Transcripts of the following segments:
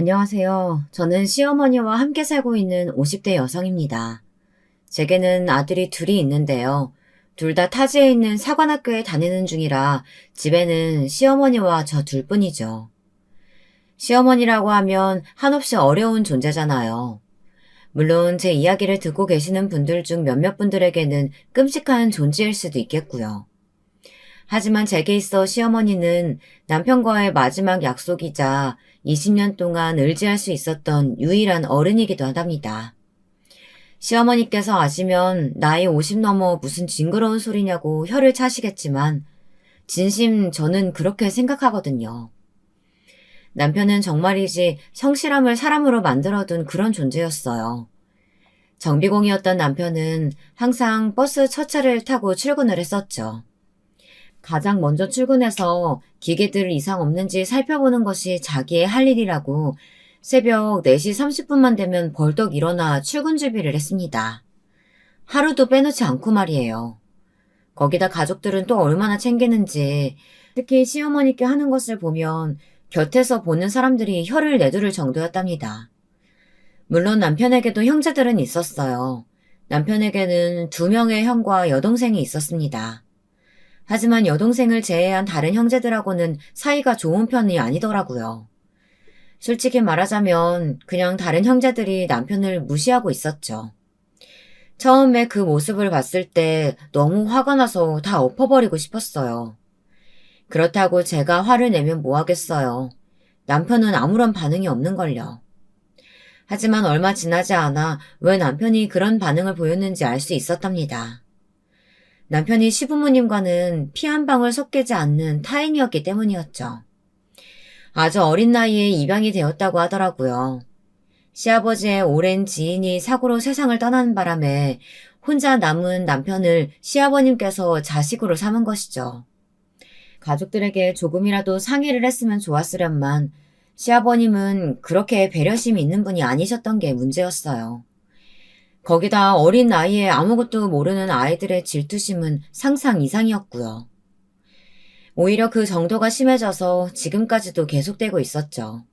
안녕하세요. 저는 시어머니와 함께 살고 있는 50대 여성입니다. 제게는 아들이 둘이 있는데요. 둘 다 타지에 있는 사관학교에 다니는 중이라 집에는 시어머니와 저 둘뿐이죠. 시어머니라고 하면 한없이 어려운 존재잖아요. 물론 제 이야기를 듣고 계시는 분들 중 몇몇 분들에게는 끔찍한 존재일 수도 있겠고요. 하지만 제게 있어 시어머니는 남편과의 마지막 약속이자 20년 동안 의지할 수 있었던 유일한 어른이기도 하답니다. 시어머니께서 아시면 나이 50 넘어 무슨 징그러운 소리냐고 혀를 차시겠지만 진심 저는 그렇게 생각하거든요. 남편은 정말이지 성실함을 사람으로 만들어둔 그런 존재였어요. 정비공이었던 남편은 항상 버스 첫 차를 타고 출근을 했었죠. 가장 먼저 출근해서 기계들 이상 없는지 살펴보는 것이 자기의 할 일이라고 새벽 4시 30분만 되면 벌떡 일어나 출근 준비를 했습니다. 하루도 빼놓지 않고 말이에요. 거기다 가족들은 또 얼마나 챙기는지, 특히 시어머니께 하는 것을 보면 곁에서 보는 사람들이 혀를 내두를 정도였답니다. 물론 남편에게도 형제들은 있었어요. 남편에게는 2명의 형과 여동생이 있었습니다. 하지만 여동생을 제외한 다른 형제들하고는 사이가 좋은 편이 아니더라고요. 솔직히 말하자면 그냥 다른 형제들이 남편을 무시하고 있었죠. 처음에 그 모습을 봤을 때 너무 화가 나서 다 엎어버리고 싶었어요. 그렇다고 제가 화를 내면 뭐 하겠어요. 남편은 아무런 반응이 없는걸요. 하지만 얼마 지나지 않아 왜 남편이 그런 반응을 보였는지 알 수 있었답니다. 남편이 시부모님과는 피 한 방울 섞이지 않는 타인이었기 때문이었죠. 아주 어린 나이에 입양이 되었다고 하더라고요. 시아버지의 오랜 지인이 사고로 세상을 떠나는 바람에 혼자 남은 남편을 시아버님께서 자식으로 삼은 것이죠. 가족들에게 조금이라도 상의를 했으면 좋았으련만 시아버님은 그렇게 배려심이 있는 분이 아니셨던 게 문제였어요. 거기다 어린 나이에 아무것도 모르는 아이들의 질투심은 상상 이상이었고요. 오히려 그 정도가 심해져서 지금까지도 계속되고 있었죠.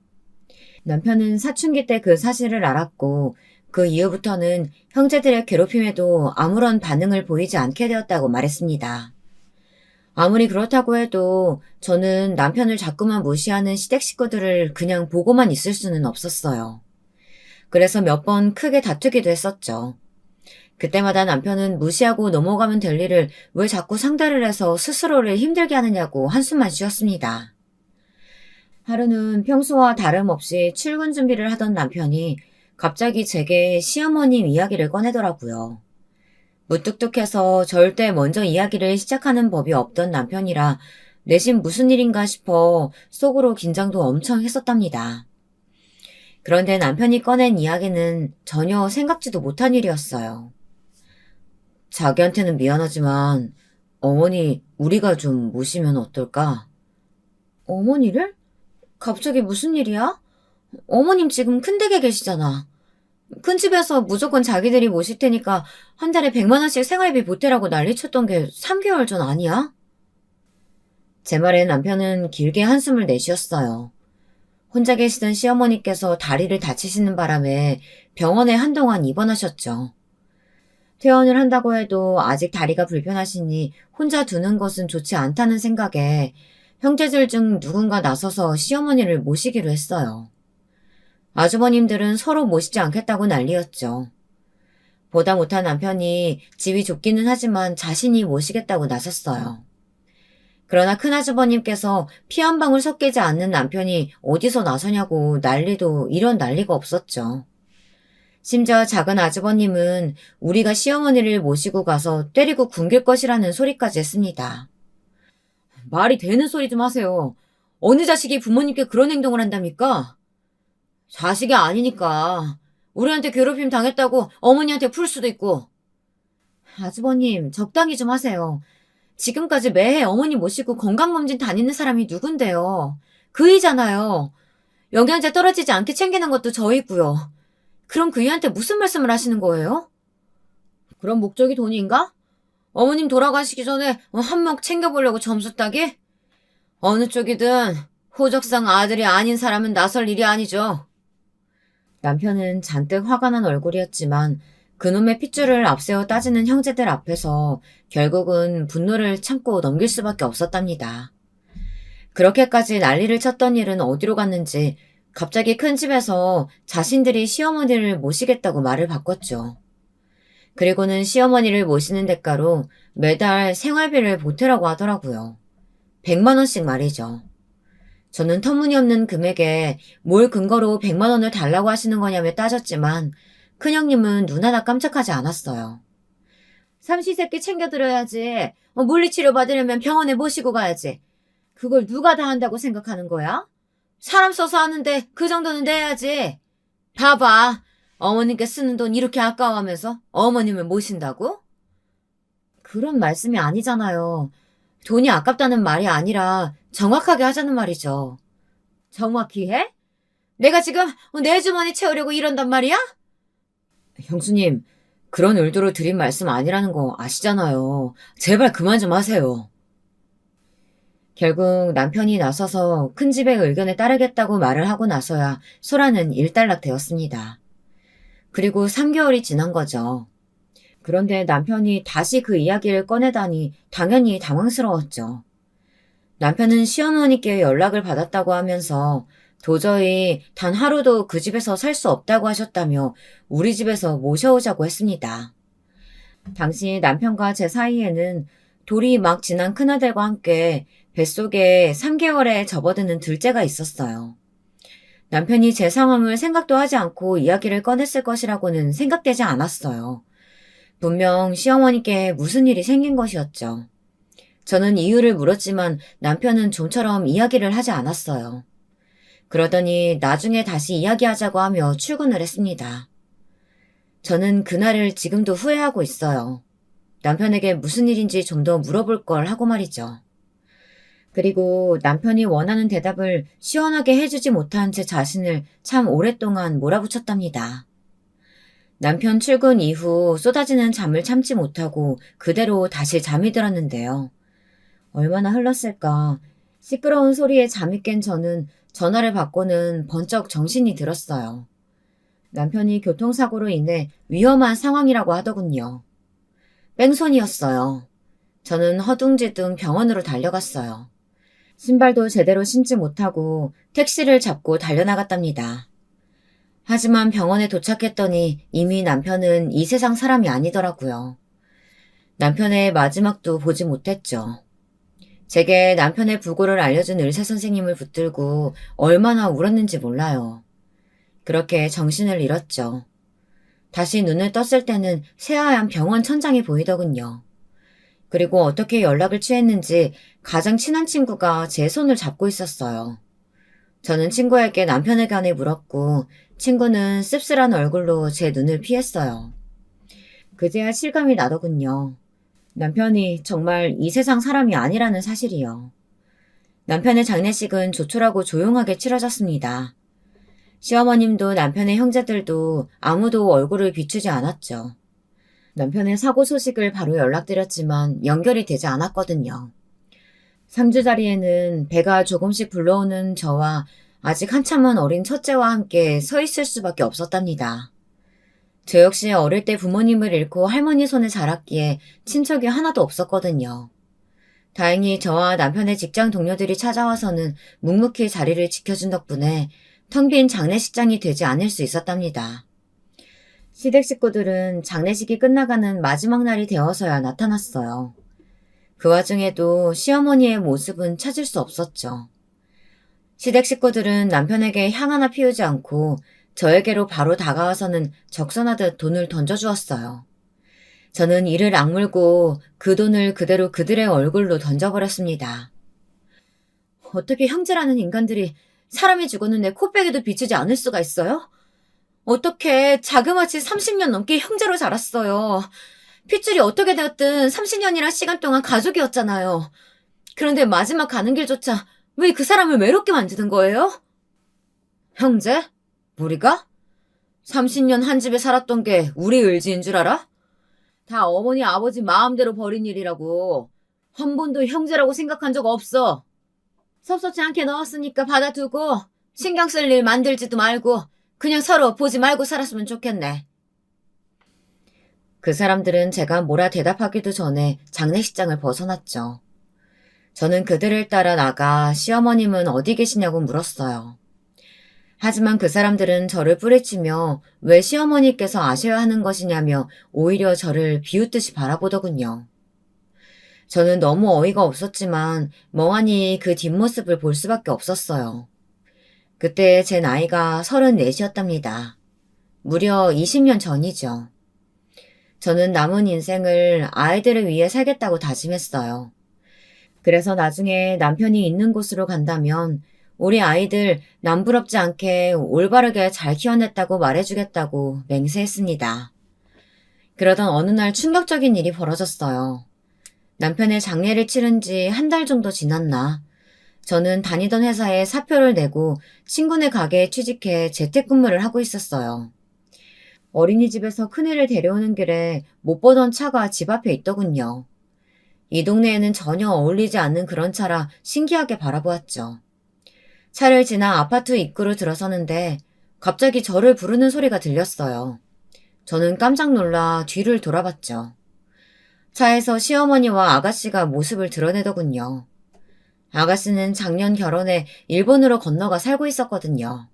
남편은 사춘기 때 그 사실을 알았고 그 이후부터는 형제들의 괴롭힘에도 아무런 반응을 보이지 않게 되었다고 말했습니다. 아무리 그렇다고 해도 저는 남편을 자꾸만 무시하는 시댁 식구들을 그냥 보고만 있을 수는 없었어요. 그래서 몇 번 크게 다투기도 했었죠. 그때마다 남편은 무시하고 넘어가면 될 일을 왜 자꾸 상대를 해서 스스로를 힘들게 하느냐고 한숨만 쉬었습니다. 하루는 평소와 다름없이 출근 준비를 하던 남편이 갑자기 제게 시어머님 이야기를 꺼내더라고요. 무뚝뚝해서 절대 먼저 이야기를 시작하는 법이 없던 남편이라 내심 무슨 일인가 싶어 속으로 긴장도 엄청 했었답니다. 그런데 남편이 꺼낸 이야기는 전혀 생각지도 못한 일이었어요. 자기한테는 미안하지만 어머니 우리가 좀 모시면 어떨까? 어머니를? 갑자기 무슨 일이야? 어머님 지금 큰 댁에 계시잖아. 큰 집에서 무조건 자기들이 모실 테니까 한 달에 100만 원씩 생활비 보태라고 난리쳤던 게 3개월 전 아니야? 제 말에 남편은 길게 한숨을 내쉬었어요. 혼자 계시던 시어머니께서 다리를 다치시는 바람에 병원에 한동안 입원하셨죠. 퇴원을 한다고 해도 아직 다리가 불편하시니 혼자 두는 것은 좋지 않다는 생각에 형제들 중 누군가 나서서 시어머니를 모시기로 했어요. 아주버님들은 서로 모시지 않겠다고 난리였죠. 보다 못한 남편이 집이 좁기는 하지만 자신이 모시겠다고 나섰어요. 그러나 큰아주버님께서 피 한 방울 섞이지 않는 남편이 어디서 나서냐고 난리도 이런 난리가 없었죠. 심지어 작은 아주버님은 우리가 시어머니를 모시고 가서 때리고 굶길 것이라는 소리까지 했습니다. 말이 되는 소리 좀 하세요. 어느 자식이 부모님께 그런 행동을 한답니까? 자식이 아니니까. 우리한테 괴롭힘 당했다고 어머니한테 풀 수도 있고. 아주버님, 적당히 좀 하세요. 지금까지 매해 어머니 모시고 건강검진 다니는 사람이 누군데요. 그이잖아요. 영양제 떨어지지 않게 챙기는 것도 저이고요. 그럼 그이한테 무슨 말씀을 하시는 거예요? 그럼 목적이 돈인가? 어머님 돌아가시기 전에 한 몫 챙겨보려고 점수 따기? 어느 쪽이든 호적상 아들이 아닌 사람은 나설 일이 아니죠. 남편은 잔뜩 화가 난 얼굴이었지만 그놈의 핏줄을 앞세워 따지는 형제들 앞에서 결국은 분노를 참고 넘길 수밖에 없었답니다. 그렇게까지 난리를 쳤던 일은 어디로 갔는지 갑자기 큰 집에서 자신들이 시어머니를 모시겠다고 말을 바꿨죠. 그리고는 시어머니를 모시는 대가로 매달 생활비를 보태라고 하더라고요. 100만 원씩 말이죠. 저는 터무니없는 금액에 뭘 근거로 100만 원을 달라고 하시는 거냐며 따졌지만 큰형님은 눈 하나 깜짝하지 않았어요. 삼시세끼 챙겨드려야지. 물리치료 받으려면 병원에 모시고 가야지. 그걸 누가 다 한다고 생각하는 거야? 사람 써서 하는데 그 정도는 내야지. 봐봐. 어머님께 쓰는 돈 이렇게 아까워하면서 어머님을 모신다고? 그런 말씀이 아니잖아요. 돈이 아깝다는 말이 아니라 정확하게 하자는 말이죠. 정확히 해? 내가 지금 내 주머니 채우려고 이런단 말이야? 형수님, 그런 의도로 드린 말씀 아니라는 거 아시잖아요. 제발 그만 좀 하세요. 결국 남편이 나서서 큰 집의 의견에 따르겠다고 말을 하고 나서야 소라는 일단락되었습니다. 그리고 3개월이 지난 거죠. 그런데 남편이 다시 그 이야기를 꺼내다니 당연히 당황스러웠죠. 남편은 시어머니께 연락을 받았다고 하면서 도저히 단 하루도 그 집에서 살 수 없다고 하셨다며 우리 집에서 모셔오자고 했습니다. 당시 남편과 제 사이에는 돌이 막 지난 큰아들과 함께 뱃속에 3개월에 접어드는 둘째가 있었어요. 남편이 제 상황을 생각도 하지 않고 이야기를 꺼냈을 것이라고는 생각되지 않았어요. 분명 시어머니께 무슨 일이 생긴 것이었죠. 저는 이유를 물었지만 남편은 좀처럼 이야기를 하지 않았어요. 그러더니 나중에 다시 이야기하자고 하며 출근을 했습니다. 저는 그날을 지금도 후회하고 있어요. 남편에게 무슨 일인지 좀 더 물어볼 걸 하고 말이죠. 그리고 남편이 원하는 대답을 시원하게 해주지 못한 제 자신을 참 오랫동안 몰아붙였답니다. 남편 출근 이후 쏟아지는 잠을 참지 못하고 그대로 다시 잠이 들었는데요. 얼마나 흘렀을까. 시끄러운 소리에 잠이 깬 저는 전화를 받고는 번쩍 정신이 들었어요. 남편이 교통사고로 인해 위험한 상황이라고 하더군요. 뺑소니였어요. 저는 허둥지둥 병원으로 달려갔어요. 신발도 제대로 신지 못하고 택시를 잡고 달려나갔답니다. 하지만 병원에 도착했더니 이미 남편은 이 세상 사람이 아니더라고요. 남편의 마지막도 보지 못했죠. 제게 남편의 부고를 알려준 의사 선생님을 붙들고 얼마나 울었는지 몰라요. 그렇게 정신을 잃었죠. 다시 눈을 떴을 때는 새하얀 병원 천장이 보이더군요. 그리고 어떻게 연락을 취했는지 가장 친한 친구가 제 손을 잡고 있었어요. 저는 친구에게 남편에 관해 물었고 친구는 씁쓸한 얼굴로 제 눈을 피했어요. 그제야 실감이 나더군요. 남편이 정말 이 세상 사람이 아니라는 사실이요. 남편의 장례식은 조촐하고 조용하게 치러졌습니다. 시어머님도 남편의 형제들도 아무도 얼굴을 비추지 않았죠. 남편의 사고 소식을 바로 연락드렸지만 연결이 되지 않았거든요. 3주 자리에는 배가 조금씩 불러오는 저와 아직 한참은 어린 첫째와 함께 서 있을 수밖에 없었답니다. 저 역시 어릴 때 부모님을 잃고 할머니 손에 자랐기에 친척이 하나도 없었거든요. 다행히 저와 남편의 직장 동료들이 찾아와서는 묵묵히 자리를 지켜준 덕분에 텅 빈 장례식장이 되지 않을 수 있었답니다. 시댁 식구들은 장례식이 끝나가는 마지막 날이 되어서야 나타났어요. 그 와중에도 시어머니의 모습은 찾을 수 없었죠. 시댁 식구들은 남편에게 향 하나 피우지 않고 저에게로 바로 다가와서는 적선하듯 돈을 던져주었어요. 저는 이를 악물고 그 돈을 그대로 그들의 얼굴로 던져버렸습니다. 어떻게 형제라는 인간들이 사람이 죽었는데 코빼기도 비추지 않을 수가 있어요? 어떻게 자그마치 30년 넘게 형제로 자랐어요. 핏줄이 어떻게 되었든 30년이란 시간 동안 가족이었잖아요. 그런데 마지막 가는 길조차 왜 그 사람을 외롭게 만드는 거예요? 형제? 우리가? 30년 한 집에 살았던 게 우리 의지인 줄 알아? 다 어머니 아버지 마음대로 벌인 일이라고. 한 번도 형제라고 생각한 적 없어. 섭섭지 않게 넣었으니까 받아두고 신경 쓸 일 만들지도 말고 그냥 서로 보지 말고 살았으면 좋겠네. 그 사람들은 제가 뭐라 대답하기도 전에 장례식장을 벗어났죠. 저는 그들을 따라 나가 시어머님은 어디 계시냐고 물었어요. 하지만 그 사람들은 저를 뿌리치며 왜 시어머니께서 아셔야 하는 것이냐며 오히려 저를 비웃듯이 바라보더군요. 저는 너무 어이가 없었지만 멍하니 그 뒷모습을 볼 수밖에 없었어요. 그때 제 나이가 34이었답니다. 무려 20년 전이죠. 저는 남은 인생을 아이들을 위해 살겠다고 다짐했어요. 그래서 나중에 남편이 있는 곳으로 간다면 우리 아이들 남부럽지 않게 올바르게 잘 키워냈다고 말해주겠다고 맹세했습니다. 그러던 어느 날 충격적인 일이 벌어졌어요. 남편의 장례를 치른 지 한 달 정도 지났나. 저는 다니던 회사에 사표를 내고 친구네 가게에 취직해 재택근무를 하고 있었어요. 어린이집에서 큰애를 데려오는 길에 못 보던 차가 집 앞에 있더군요. 이 동네에는 전혀 어울리지 않는 그런 차라 신기하게 바라보았죠. 차를 지나 아파트 입구로 들어서는데 갑자기 저를 부르는 소리가 들렸어요. 저는 깜짝 놀라 뒤를 돌아봤죠. 차에서 시어머니와 아가씨가 모습을 드러내더군요. 아가씨는 작년 결혼해 일본으로 건너가 살고 있었거든요.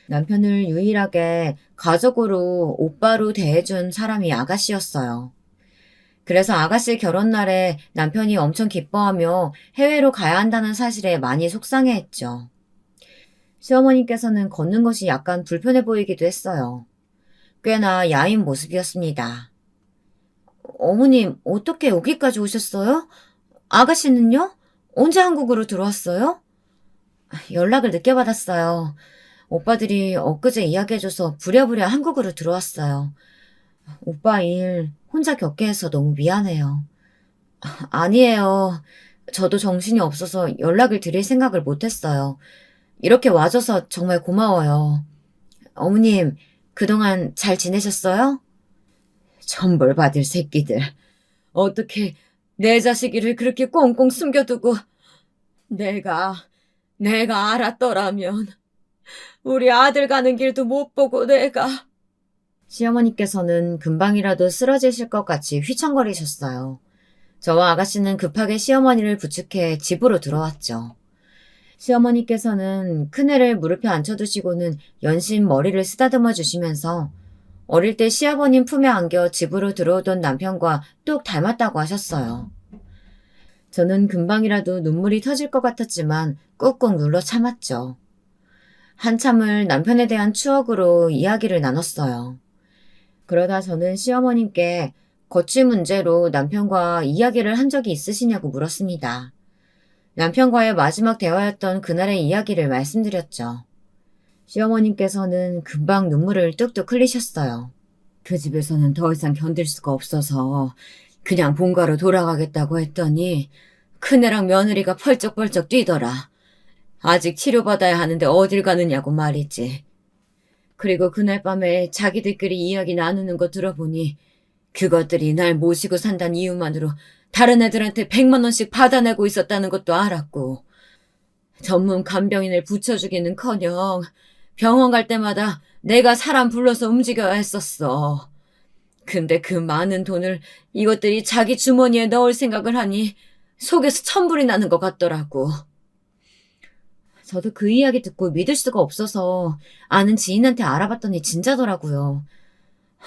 남편을 유일하게 가족으로 오빠로 대해준 사람이 아가씨였어요. 그래서 아가씨 결혼날에 남편이 엄청 기뻐하며 해외로 가야 한다는 사실에 많이 속상해했죠. 시어머니께서는 걷는 것이 약간 불편해 보이기도 했어요. 꽤나 야인 모습이었습니다. 어머님, 어떻게 여기까지 오셨어요? 아가씨는요? 언제 한국으로 들어왔어요? 연락을 늦게 받았어요. 오빠들이 엊그제 이야기해줘서 부랴부랴 한국으로 들어왔어요. 오빠 일 혼자 겪게 해서 너무 미안해요. 아니에요. 저도 정신이 없어서 연락을 드릴 생각을 못했어요. 이렇게 와줘서 정말 고마워요. 어머님, 그동안 잘 지내셨어요? 천벌 받을 새끼들. 어떻게 내 자식이를 그렇게 꽁꽁 숨겨두고 내가 알았더라면 우리 아들 가는 길도 못 보고 내가. 시어머니께서는 금방이라도 쓰러지실 것 같이 휘청거리셨어요. 저와 아가씨는 급하게 시어머니를 부축해 집으로 들어왔죠. 시어머니께서는 큰애를 무릎에 앉혀두시고는 연신 머리를 쓰다듬어 주시면서 어릴 때 시아버님 품에 안겨 집으로 들어오던 남편과 똑 닮았다고 하셨어요. 저는 금방이라도 눈물이 터질 것 같았지만 꾹꾹 눌러 참았죠. 한참을 남편에 대한 추억으로 이야기를 나눴어요. 그러다 저는 시어머님께 거취 문제로 남편과 이야기를 한 적이 있으시냐고 물었습니다. 남편과의 마지막 대화였던 그날의 이야기를 말씀드렸죠. 시어머님께서는 금방 눈물을 뚝뚝 흘리셨어요. 그 집에서는 더 이상 견딜 수가 없어서 그냥 본가로 돌아가겠다고 했더니 큰애랑 며느리가 펄쩍펄쩍 뛰더라. 아직 치료받아야 하는데 어딜 가느냐고 말이지. 그리고 그날 밤에 자기들끼리 이야기 나누는 거 들어보니 그것들이 날 모시고 산다는 이유만으로 다른 애들한테 100만 원씩 받아내고 있었다는 것도 알았고 전문 간병인을 붙여주기는커녕 병원 갈 때마다 내가 사람 불러서 움직여야 했었어. 근데 그 많은 돈을 이것들이 자기 주머니에 넣을 생각을 하니 속에서 천불이 나는 것 같더라고. 저도 그 이야기 듣고 믿을 수가 없어서 아는 지인한테 알아봤더니 진짜더라고요.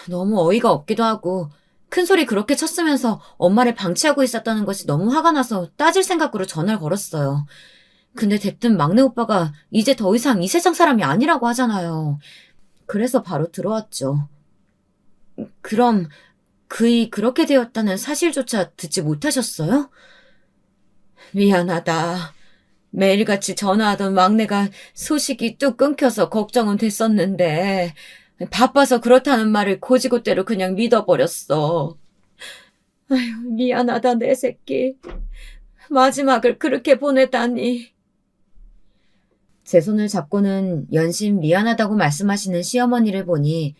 너무 어이가 없기도 하고 큰소리 그렇게 쳤으면서 엄마를 방치하고 있었다는 것이 너무 화가 나서 따질 생각으로 전화를 걸었어요. 근데 대뜸 막내 오빠가 이제 더 이상 이 세상 사람이 아니라고 하잖아요. 그래서 바로 들어왔죠. 그럼 그이 그렇게 되었다는 사실조차 듣지 못하셨어요? 미안하다. 매일같이 전화하던 막내가 소식이 뚝 끊겨서 걱정은 됐었는데 바빠서 그렇다는 말을 고지고대로 그냥 믿어버렸어. 아휴, 미안하다 내 새끼. 마지막을 그렇게 보내다니. 제 손을 잡고는 연신 미안하다고 말씀하시는 시어머니를 보니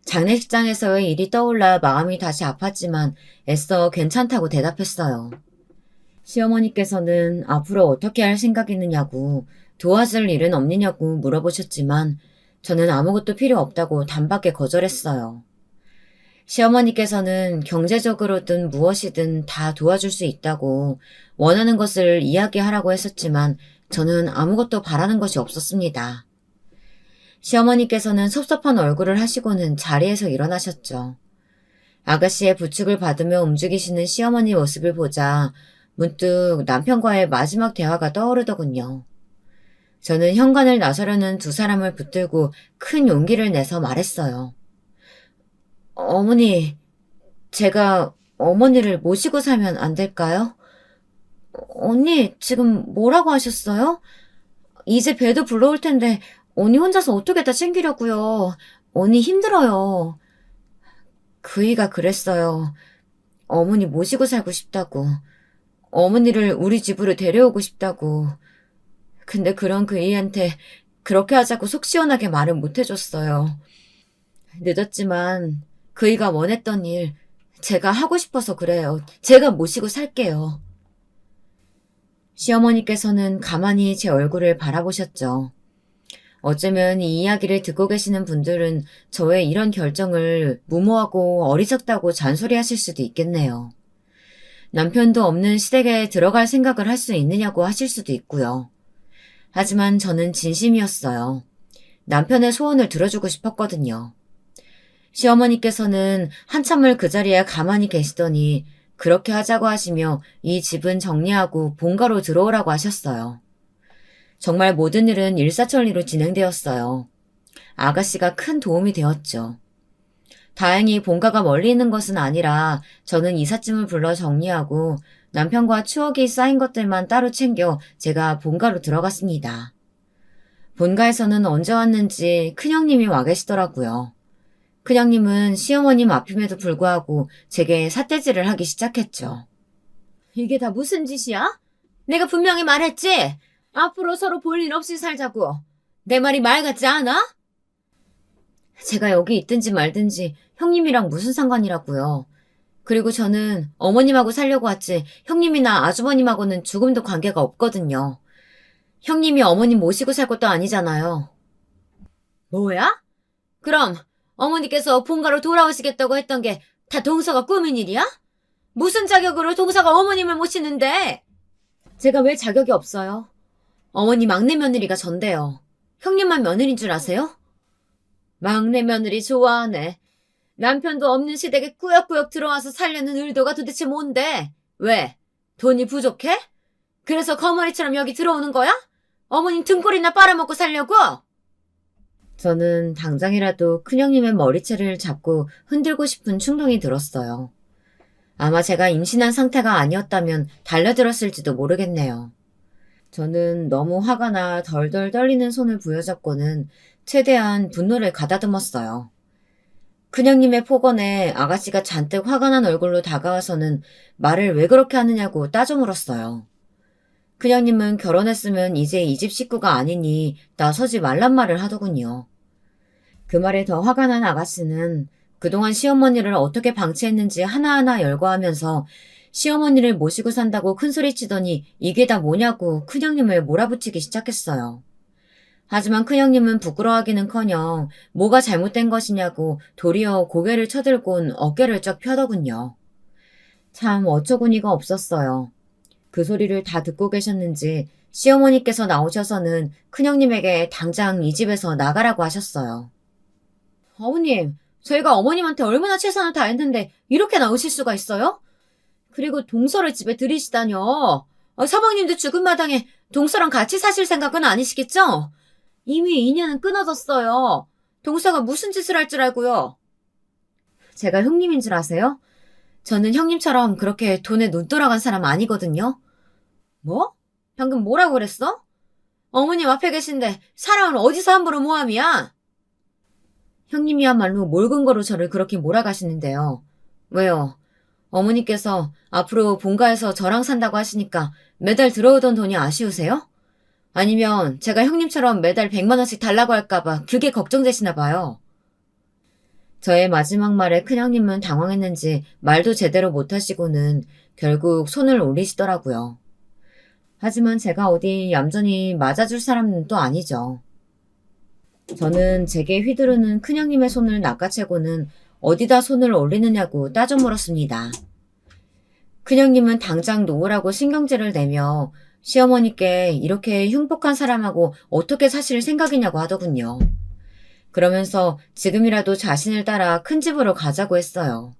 장례식장에서의 일이 떠올라 마음이 다시 아팠지만 애써 괜찮다고 대답했어요. 시어머니께서는 앞으로 어떻게 할 생각이 있느냐고 도와줄 일은 없느냐고 물어보셨지만 저는 아무것도 필요 없다고 단박에 거절했어요. 시어머니께서는 경제적으로든 무엇이든 다 도와줄 수 있다고 원하는 것을 이야기하라고 했었지만 저는 아무것도 바라는 것이 없었습니다. 시어머니께서는 섭섭한 얼굴을 하시고는 자리에서 일어나셨죠. 아가씨의 부축을 받으며 움직이시는 시어머니 모습을 보자 문득 남편과의 마지막 대화가 떠오르더군요. 저는 현관을 나서려는 두 사람을 붙들고 큰 용기를 내서 말했어요. 어머니, 제가 어머니를 모시고 살면 안 될까요? 언니, 지금 뭐라고 하셨어요? 이제 배도 불러올 텐데 언니 혼자서 어떻게 다 챙기려고요. 언니 힘들어요. 그이가 그랬어요. 어머니 모시고 살고 싶다고. 어머니를 우리 집으로 데려오고 싶다고. 근데 그런 그이한테 그렇게 하자고 속 시원하게 말은 못 해줬어요. 늦었지만 그이가 원했던 일 제가 하고 싶어서 그래요. 제가 모시고 살게요. 시어머니께서는 가만히 제 얼굴을 바라보셨죠. 어쩌면 이 이야기를 듣고 계시는 분들은 저의 이런 결정을 무모하고 어리석다고 잔소리하실 수도 있겠네요. 남편도 없는 시댁에 들어갈 생각을 할 수 있느냐고 하실 수도 있고요. 하지만 저는 진심이었어요. 남편의 소원을 들어주고 싶었거든요. 시어머니께서는 한참을 그 자리에 가만히 계시더니 그렇게 하자고 하시며 이 집은 정리하고 본가로 들어오라고 하셨어요. 정말 모든 일은 일사천리로 진행되었어요. 아가씨가 큰 도움이 되었죠. 다행히 본가가 멀리 있는 것은 아니라 저는 이삿짐을 불러 정리하고 남편과 추억이 쌓인 것들만 따로 챙겨 제가 본가로 들어갔습니다. 본가에서는 언제 왔는지 큰형님이 와 계시더라고요. 큰형님은 시어머님 앞임에도 불구하고 제게 삿대질을 하기 시작했죠. 이게 다 무슨 짓이야? 내가 분명히 말했지? 앞으로 서로 볼 일 없이 살자고. 내 말이 말 같지 않아? 제가 여기 있든지 말든지 형님이랑 무슨 상관이라고요. 그리고 저는 어머님하고 살려고 왔지 형님이나 아주버님하고는 죽음도 관계가 없거든요. 형님이 어머님 모시고 살 것도 아니잖아요. 뭐야? 그럼 어머니께서 본가로 돌아오시겠다고 했던 게 다 동서가 꾸민 일이야? 무슨 자격으로 동서가 어머님을 모시는데? 제가 왜 자격이 없어요? 어머니 막내 며느리가 전데요. 형님만 며느리인 줄 아세요? 막내 며느리 좋아하네. 남편도 없는 시댁에 꾸역꾸역 들어와서 살려는 의도가 도대체 뭔데? 왜? 돈이 부족해? 그래서 거머리처럼 여기 들어오는 거야? 어머님 등골이나 빨아먹고 살려고? 저는 당장이라도 큰형님의 머리채를 잡고 흔들고 싶은 충동이 들었어요. 아마 제가 임신한 상태가 아니었다면 달려들었을지도 모르겠네요. 저는 너무 화가 나 덜덜 떨리는 손을 부여잡고는 최대한 분노를 가다듬었어요. 큰형님의 폭언에 아가씨가 잔뜩 화가 난 얼굴로 다가와서는 말을 왜 그렇게 하느냐고 따져 물었어요. 큰형님은 결혼했으면 이제 이 집 식구가 아니니 나서지 말란 말을 하더군요. 그 말에 더 화가 난 아가씨는 그동안 시어머니를 어떻게 방치했는지 하나하나 열거하면서 시어머니를 모시고 산다고 큰소리치더니 이게 다 뭐냐고 큰형님을 몰아붙이기 시작했어요. 하지만 큰형님은 부끄러워하기는커녕 뭐가 잘못된 것이냐고 도리어 고개를 쳐들곤 어깨를 쩍 펴더군요. 참 어처구니가 없었어요. 그 소리를 다 듣고 계셨는지 시어머니께서 나오셔서는 큰형님에게 당장 이 집에서 나가라고 하셨어요. 어머님, 저희가 어머님한테 얼마나 최선을 다했는데 이렇게 나오실 수가 있어요? 그리고 동서를 집에 들이시다뇨. 서방님도 죽은 마당에 동서랑 같이 사실 생각은 아니시겠죠? 이미 인연은 끊어졌어요. 동서가 무슨 짓을 할 줄 알고요. 제가 형님인 줄 아세요? 저는 형님처럼 그렇게 돈에 눈 돌아간 사람 아니거든요. 뭐? 방금 뭐라고 그랬어? 어머님 앞에 계신데 사람을 어디서 함부로 모함이야? 형님이야말로 뭘 근거로 저를 그렇게 몰아가시는데요. 왜요? 어머니께서 앞으로 본가에서 저랑 산다고 하시니까 매달 들어오던 돈이 아쉬우세요? 아니면 제가 형님처럼 매달 100만 원씩 달라고 할까봐 그게 걱정되시나 봐요. 저의 마지막 말에 큰형님은 당황했는지 말도 제대로 못하시고는 결국 손을 올리시더라고요. 하지만 제가 어디 얌전히 맞아줄 사람은 또 아니죠. 저는 제게 휘두르는 큰형님의 손을 낚아채고는 어디다 손을 올리느냐고 따져 물었습니다. 큰형님은 당장 놓으라고 신경질을 내며 시어머니께 이렇게 흉폭한 사람하고 어떻게 사실 생각이냐고 하더군요. 그러면서 지금이라도 자신을 따라 큰 집으로 가자고 했어요.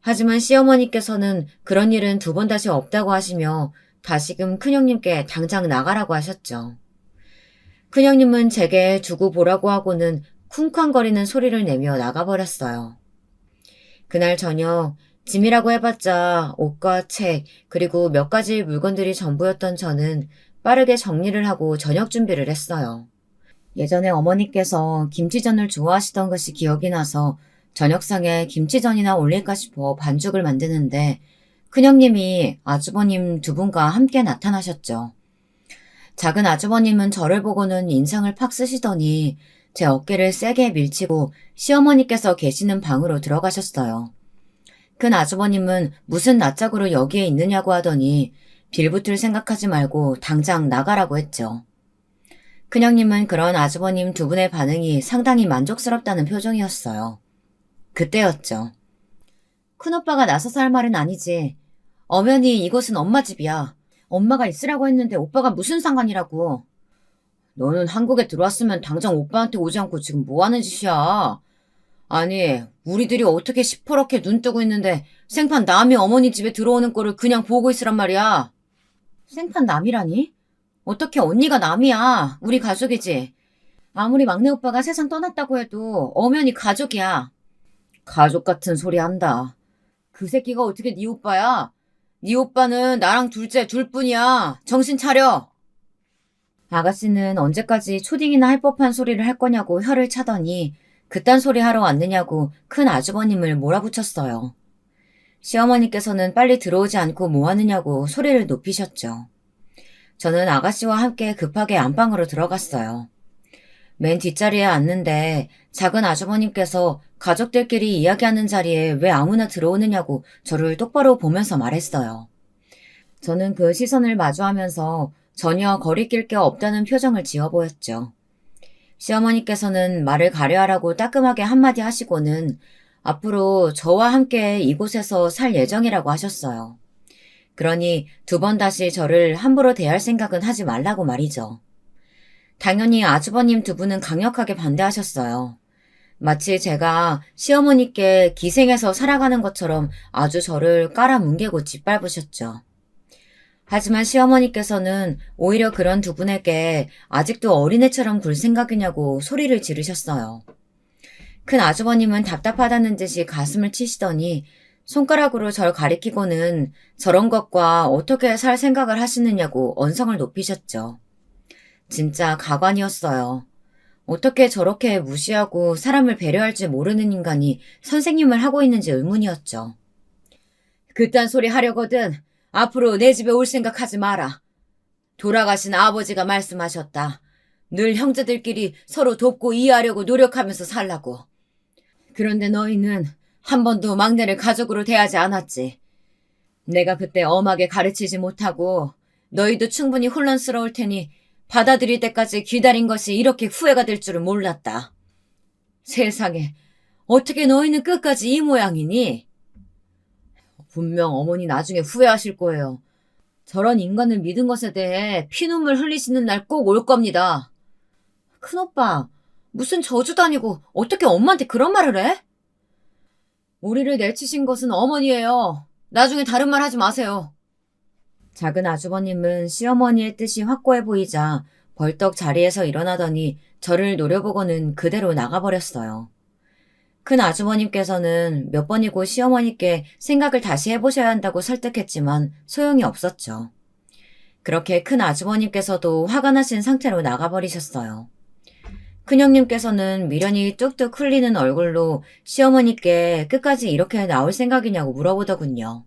하지만 시어머니께서는 그런 일은 두 번 다시 없다고 하시며 다시금 큰형님께 당장 나가라고 하셨죠. 큰형님은 제게 두고 보라고 하고는 쿵쾅거리는 소리를 내며 나가버렸어요. 그날 저녁 짐이라고 해봤자 옷과 책 그리고 몇 가지 물건들이 전부였던 저는 빠르게 정리를 하고 저녁 준비를 했어요. 예전에 어머니께서 김치전을 좋아하시던 것이 기억이 나서 저녁상에 김치전이나 올릴까 싶어 반죽을 만드는데 큰형님이 아주버님 두 분과 함께 나타나셨죠. 작은 아주버님은 저를 보고는 인상을 팍 쓰시더니 제 어깨를 세게 밀치고 시어머니께서 계시는 방으로 들어가셨어요. 큰 아주버님은 무슨 낯짝으로 여기에 있느냐고 하더니 빌붙을 생각하지 말고 당장 나가라고 했죠. 큰형님은 그런 아주버님 두 분의 반응이 상당히 만족스럽다는 표정이었어요. 그때였죠. 큰오빠가 나서서 할 말은 아니지. 엄연히 이곳은 엄마 집이야. 엄마가 있으라고 했는데 오빠가 무슨 상관이라고. 너는 한국에 들어왔으면 당장 오빠한테 오지 않고 지금 뭐 하는 짓이야. 아니, 우리들이 어떻게 시퍼렇게 눈 뜨고 있는데 생판 남이 어머니 집에 들어오는 꼴을 그냥 보고 있으란 말이야. 생판 남이라니? 어떻게 언니가 남이야. 우리 가족이지. 아무리 막내 오빠가 세상 떠났다고 해도 엄연히 가족이야. 가족 같은 소리 한다. 그 새끼가 어떻게 네 오빠야? 네 오빠는 나랑 둘째 둘뿐이야. 정신 차려. 아가씨는 언제까지 초딩이나 할 법한 소리를 할 거냐고 혀를 차더니 그딴 소리 하러 왔느냐고 큰 아주버님을 몰아붙였어요. 시어머니께서는 빨리 들어오지 않고 뭐 하느냐고 소리를 높이셨죠. 저는 아가씨와 함께 급하게 안방으로 들어갔어요. 맨 뒷자리에 앉는데 작은 아주버님께서 가족들끼리 이야기하는 자리에 왜 아무나 들어오느냐고 저를 똑바로 보면서 말했어요. 저는 그 시선을 마주하면서 전혀 거리낄 게 없다는 표정을 지어 보였죠. 시어머니께서는 말을 가려하라고 따끔하게 한마디 하시고는 앞으로 저와 함께 이곳에서 살 예정이라고 하셨어요. 그러니 두 번 다시 저를 함부로 대할 생각은 하지 말라고 말이죠. 당연히 아주버님 두 분은 강력하게 반대하셨어요. 마치 제가 시어머니께 기생해서 살아가는 것처럼 아주 저를 깔아뭉개고 짓밟으셨죠. 하지만 시어머니께서는 오히려 그런 두 분에게 아직도 어린애처럼 굴 생각이냐고 소리를 지르셨어요. 큰 아주버님은 답답하다는 듯이 가슴을 치시더니 손가락으로 절 가리키고는 저런 것과 어떻게 살 생각을 하시느냐고 언성을 높이셨죠. 진짜 가관이었어요. 어떻게 저렇게 무시하고 사람을 배려할 줄 모르는 인간이 선생님을 하고 있는지 의문이었죠. 그딴 소리 하려거든 앞으로 내 집에 올 생각하지 마라. 돌아가신 아버지가 말씀하셨다. 늘 형제들끼리 서로 돕고 이해하려고 노력하면서 살라고. 그런데 너희는 한 번도 막내를 가족으로 대하지 않았지. 내가 그때 엄하게 가르치지 못하고 너희도 충분히 혼란스러울 테니 받아들일 때까지 기다린 것이 이렇게 후회가 될 줄은 몰랐다. 세상에, 어떻게 너희는 끝까지 이 모양이니? 분명 어머니 나중에 후회하실 거예요. 저런 인간을 믿은 것에 대해 피눈물 흘리시는 날 꼭 올 겁니다. 큰오빠, 무슨 저주도 아니고 어떻게 엄마한테 그런 말을 해? 우리를 내치신 것은 어머니예요. 나중에 다른 말 하지 마세요. 작은 아주버님은 시어머니의 뜻이 확고해 보이자 벌떡 자리에서 일어나더니 저를 노려보고는 그대로 나가버렸어요. 큰 아주버님께서는 몇 번이고 시어머니께 생각을 다시 해보셔야 한다고 설득했지만 소용이 없었죠. 그렇게 큰 아주버님께서도 화가 나신 상태로 나가버리셨어요. 큰형님께서는 미련이 뚝뚝 흘리는 얼굴로 시어머니께 끝까지 이렇게 나올 생각이냐고 물어보더군요.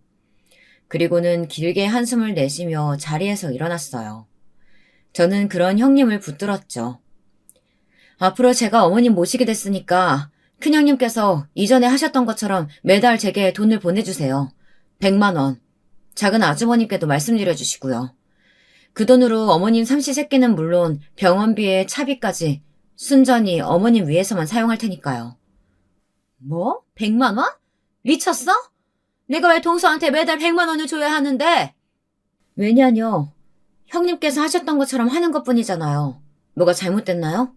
그리고는 길게 한숨을 내쉬며 자리에서 일어났어요. 저는 그런 형님을 붙들었죠. 앞으로 제가 어머님 모시게 됐으니까 큰형님께서 이전에 하셨던 것처럼 매달 제게 돈을 보내주세요. 100만 원. 작은 아주머님께도 말씀드려주시고요. 그 돈으로 어머님 삼시세끼는 물론 병원비에 차비까지 순전히 어머님 위해서만 사용할 테니까요. 뭐? 100만 원? 미쳤어? 내가 왜 동서한테 매달 100만 원을 줘야 하는데? 왜냐뇨. 형님께서 하셨던 것처럼 하는 것뿐이잖아요. 뭐가 잘못됐나요?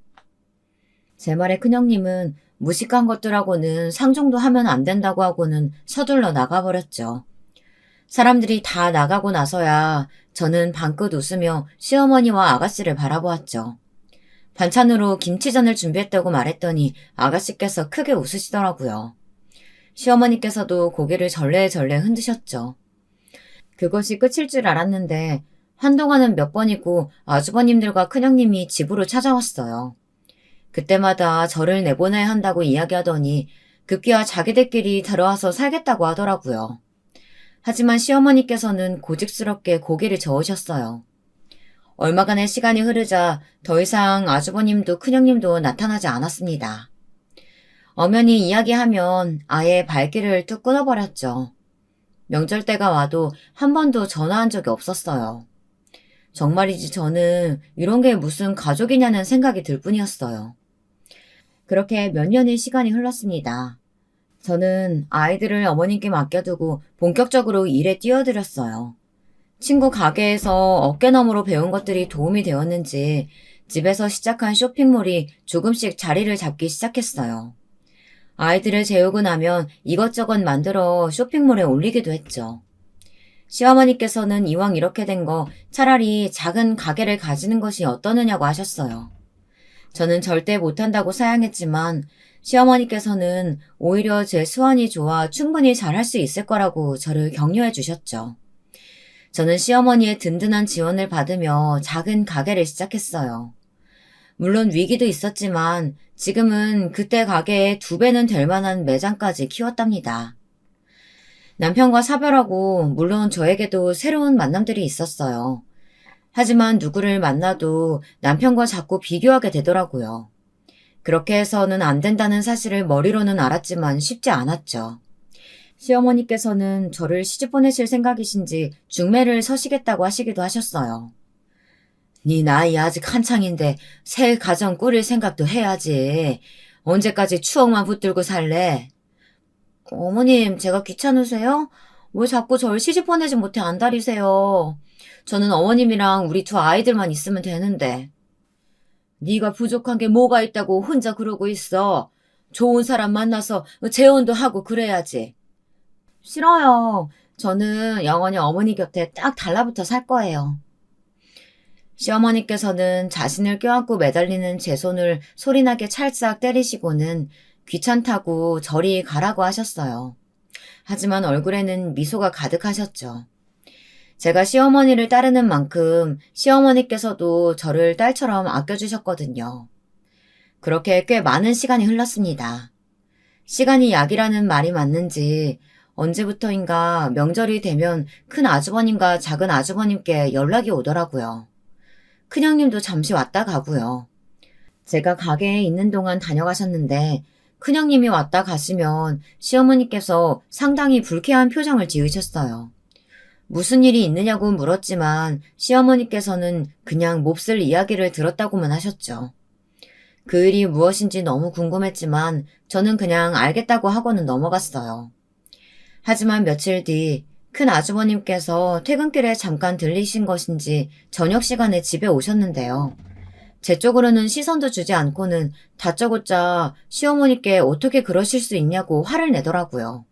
제 말에 큰형님은 무식한 것들하고는 상종도 하면 안 된다고 하고는 서둘러 나가버렸죠. 사람들이 다 나가고 나서야 저는 방긋 웃으며 시어머니와 아가씨를 바라보았죠. 반찬으로 김치전을 준비했다고 말했더니 아가씨께서 크게 웃으시더라고요. 시어머니께서도 고개를 절레절레 흔드셨죠. 그것이 끝일 줄 알았는데 한동안은 몇 번이고 아주버님들과 큰형님이 집으로 찾아왔어요. 그때마다 저를 내보내야 한다고 이야기하더니 급기야 자기들끼리 들어와서 살겠다고 하더라고요. 하지만 시어머니께서는 고집스럽게 고개를 저으셨어요. 얼마간의 시간이 흐르자 더 이상 아주버님도 큰형님도 나타나지 않았습니다. 엄연히 이야기하면 아예 발길을 뚝 끊어버렸죠. 명절 때가 와도 한 번도 전화한 적이 없었어요. 정말이지 저는 이런 게 무슨 가족이냐는 생각이 들 뿐이었어요. 그렇게 몇 년의 시간이 흘렀습니다. 저는 아이들을 어머님께 맡겨두고 본격적으로 일에 뛰어들었어요. 친구 가게에서 어깨너머로 배운 것들이 도움이 되었는지 집에서 시작한 쇼핑몰이 조금씩 자리를 잡기 시작했어요. 아이들을 재우고 나면 이것저것 만들어 쇼핑몰에 올리기도 했죠. 시어머니께서는 이왕 이렇게 된 거 차라리 작은 가게를 가지는 것이 어떠느냐고 하셨어요. 저는 절대 못한다고 사양했지만 시어머니께서는 오히려 제 수완이 좋아 충분히 잘할 수 있을 거라고 저를 격려해 주셨죠. 저는 시어머니의 든든한 지원을 받으며 작은 가게를 시작했어요. 물론 위기도 있었지만 지금은 그때 가게의 2배는 될 만한 매장까지 키웠답니다. 남편과 사별하고 물론 저에게도 새로운 만남들이 있었어요. 하지만 누구를 만나도 남편과 자꾸 비교하게 되더라고요. 그렇게 해서는 안 된다는 사실을 머리로는 알았지만 쉽지 않았죠. 시어머니께서는 저를 시집 보내실 생각이신지 중매를 서시겠다고 하시기도 하셨어요. 네 나이 아직 한창인데 새 가정 꾸릴 생각도 해야지. 언제까지 추억만 붙들고 살래? 어머님, 제가 귀찮으세요? 왜 자꾸 절 시집 보내지 못해 안달이세요? 저는 어머님이랑 우리 2 아이들만 있으면 되는데. 네가 부족한 게 뭐가 있다고 혼자 그러고 있어. 좋은 사람 만나서 재혼도 하고 그래야지. 싫어요. 저는 영원히 어머니 곁에 딱 달라붙어 살 거예요. 시어머니께서는 자신을 껴안고 매달리는 제 손을 소리나게 찰싹 때리시고는 귀찮다고 저리 가라고 하셨어요. 하지만 얼굴에는 미소가 가득하셨죠. 제가 시어머니를 따르는 만큼 시어머니께서도 저를 딸처럼 아껴주셨거든요. 그렇게 꽤 많은 시간이 흘렀습니다. 시간이 약이라는 말이 맞는지 언제부터인가 명절이 되면 큰 아주버님과 작은 아주버님께 연락이 오더라고요. 큰형님도 잠시 왔다 가고요. 제가 가게에 있는 동안 다녀가셨는데 큰형님이 왔다 가시면 시어머니께서 상당히 불쾌한 표정을 지으셨어요. 무슨 일이 있느냐고 물었지만 시어머니께서는 그냥 몹쓸 이야기를 들었다고만 하셨죠. 그 일이 무엇인지 너무 궁금했지만 저는 그냥 알겠다고 하고는 넘어갔어요. 하지만 며칠 뒤 큰 아주버님께서 퇴근길에 잠깐 들리신 것인지 저녁 시간에 집에 오셨는데요. 제 쪽으로는 시선도 주지 않고는 다짜고짜 시어머니께 어떻게 그러실 수 있냐고 화를 내더라고요.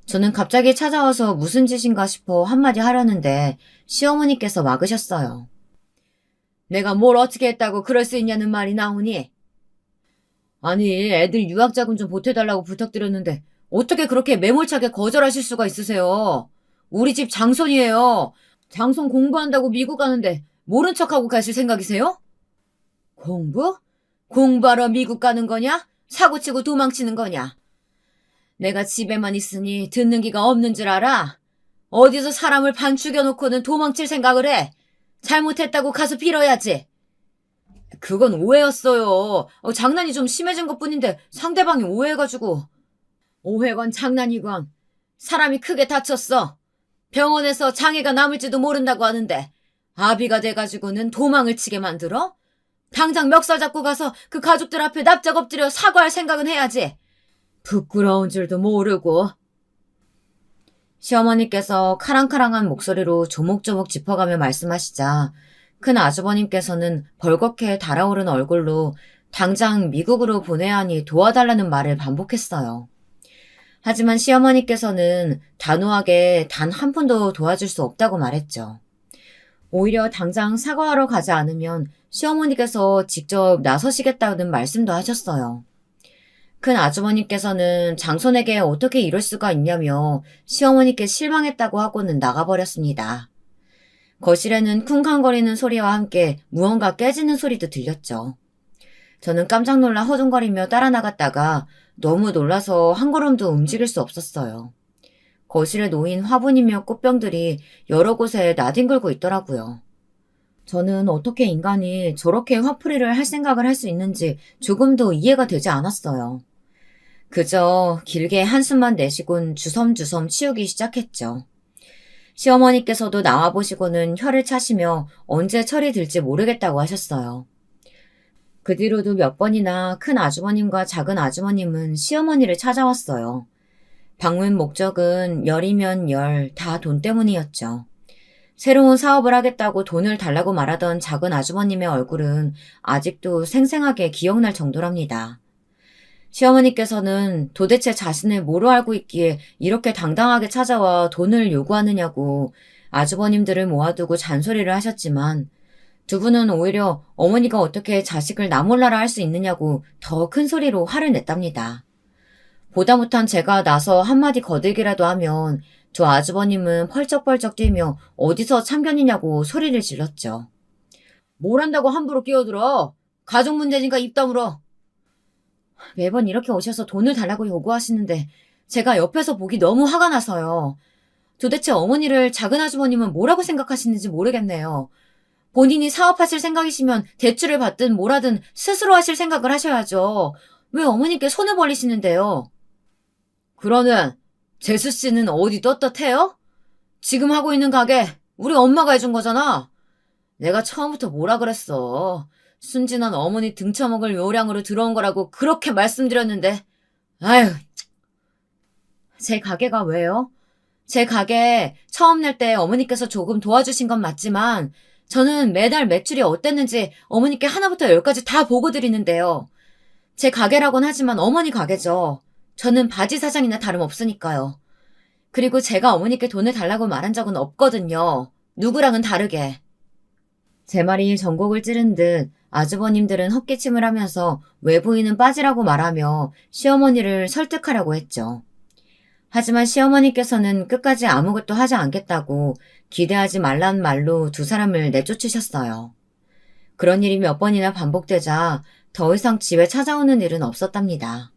저는 갑자기 찾아와서 무슨 짓인가 싶어 한마디 하려는데 시어머니께서 막으셨어요. 내가 뭘 어떻게 했다고 그럴 수 있냐는 말이 나오니? 아니, 애들 유학자금 좀 보태달라고 부탁드렸는데 어떻게 그렇게 매몰차게 거절하실 수가 있으세요? 우리 집 장손이에요. 장손 공부한다고 미국 가는데 모른 척하고 가실 생각이세요? 공부? 공부하러 미국 가는 거냐? 사고치고 도망치는 거냐? 내가 집에만 있으니 듣는 기가 없는 줄 알아? 어디서 사람을 반 죽여놓고는 도망칠 생각을 해? 잘못했다고 가서 빌어야지. 그건 오해였어요. 장난이 좀 심해진 것뿐인데 상대방이 오해해가지고. 오해건 장난이건 사람이 크게 다쳤어. 병원에서 장애가 남을지도 모른다고 하는데 아비가 돼가지고는 도망을 치게 만들어? 당장 멱살 잡고 가서 그 가족들 앞에 납작 엎드려 사과할 생각은 해야지. 부끄러운 줄도 모르고. 시어머니께서 카랑카랑한 목소리로 조목조목 짚어가며 말씀하시자 큰 아주버님께서는 벌겋게 달아오른 얼굴로 당장 미국으로 보내야 하니 도와달라는 말을 반복했어요. 하지만 시어머니께서는 단호하게 단 한 푼도 도와줄 수 없다고 말했죠. 오히려 당장 사과하러 가지 않으면 시어머니께서 직접 나서시겠다는 말씀도 하셨어요. 큰 아주머니께서는 장손에게 어떻게 이럴 수가 있냐며 시어머니께 실망했다고 하고는 나가버렸습니다. 거실에는 쿵쾅거리는 소리와 함께 무언가 깨지는 소리도 들렸죠. 저는 깜짝 놀라 허둥거리며 따라 나갔다가 너무 놀라서 한 걸음도 움직일 수 없었어요. 거실에 놓인 화분이며 꽃병들이 여러 곳에 나뒹굴고 있더라고요. 저는 어떻게 인간이 저렇게 화풀이를 할 생각을 할 수 있는지 조금도 이해가 되지 않았어요. 그저 길게 한숨만 내쉬곤 주섬주섬 치우기 시작했죠. 시어머니께서도 나와보시고는 혀를 차시며 언제 철이 들지 모르겠다고 하셨어요. 그 뒤로도 몇 번이나 큰 아주머님과 작은 아주머님은 시어머니를 찾아왔어요. 방문 목적은 열이면 열, 다 돈 때문이었죠. 새로운 사업을 하겠다고 돈을 달라고 말하던 작은 아주머님의 얼굴은 아직도 생생하게 기억날 정도랍니다. 시어머니께서는 도대체 자신을 뭐로 알고 있기에 이렇게 당당하게 찾아와 돈을 요구하느냐고 아주버님들을 모아두고 잔소리를 하셨지만 두 분은 오히려 어머니가 어떻게 자식을 나 몰라라 할 수 있느냐고 더 큰 소리로 화를 냈답니다. 보다 못한 제가 나서 한마디 거들기라도 하면 저 아주버님은 펄쩍펄쩍 뛰며 어디서 참견이냐고 소리를 질렀죠. 뭘 한다고 함부로 끼어들어. 가족 문제니까 입 다물어. 매번 이렇게 오셔서 돈을 달라고 요구하시는데 제가 옆에서 보기 너무 화가 나서요. 도대체 어머니를 작은 아주머님은 뭐라고 생각하시는지 모르겠네요. 본인이 사업하실 생각이시면 대출을 받든 뭐라든 스스로 하실 생각을 하셔야죠. 왜 어머니께 손을 벌리시는데요? 그러는 재수 씨는 어디 떳떳해요? 지금 하고 있는 가게 우리 엄마가 해준 거잖아. 내가 처음부터 뭐라 그랬어. 순진한 어머니 등쳐먹을 요량으로 들어온 거라고 그렇게 말씀드렸는데. 아휴. 제 가게가 왜요? 제 가게 처음 낼 때 어머니께서 조금 도와주신 건 맞지만 저는 매달 매출이 어땠는지 어머니께 하나부터 열까지 다 보고 드리는데요. 제 가게라곤 하지만 어머니 가게죠. 저는 바지 사장이나 다름없으니까요. 그리고 제가 어머니께 돈을 달라고 말한 적은 없거든요. 누구랑은 다르게. 제 말이 전곡을 찌른 듯 아주버님들은 헛기침을 하면서 외부인은 빠지라고 말하며 시어머니를 설득하려고 했죠. 하지만 시어머니께서는 끝까지 아무것도 하지 않겠다고 기대하지 말란 말로 두 사람을 내쫓으셨어요. 그런 일이 몇 번이나 반복되자 더 이상 집에 찾아오는 일은 없었답니다.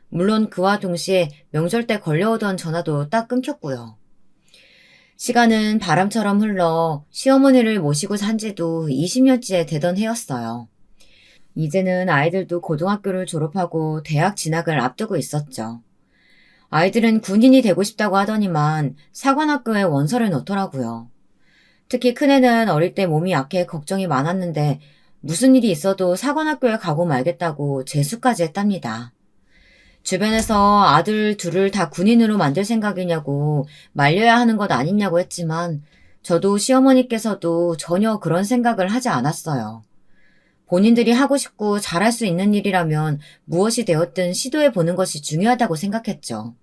물론 그와 동시에 명절 때 걸려오던 전화도 딱 끊겼고요. 시간은 바람처럼 흘러 시어머니를 모시고 산 지도 20년째 되던 해였어요. 이제는 아이들도 고등학교를 졸업하고 대학 진학을 앞두고 있었죠. 아이들은 군인이 되고 싶다고 하더니만 사관학교에 원서를 넣더라고요. 특히 큰애는 어릴 때 몸이 약해 걱정이 많았는데 무슨 일이 있어도 사관학교에 가고 말겠다고 재수까지 했답니다. 주변에서 아들 둘을 다 군인으로 만들 생각이냐고 말려야 하는 것 아니냐고 했지만 저도 시어머니께서도 전혀 그런 생각을 하지 않았어요. 본인들이 하고 싶고 잘할 수 있는 일이라면 무엇이 되었든 시도해보는 것이 중요하다고 생각했죠.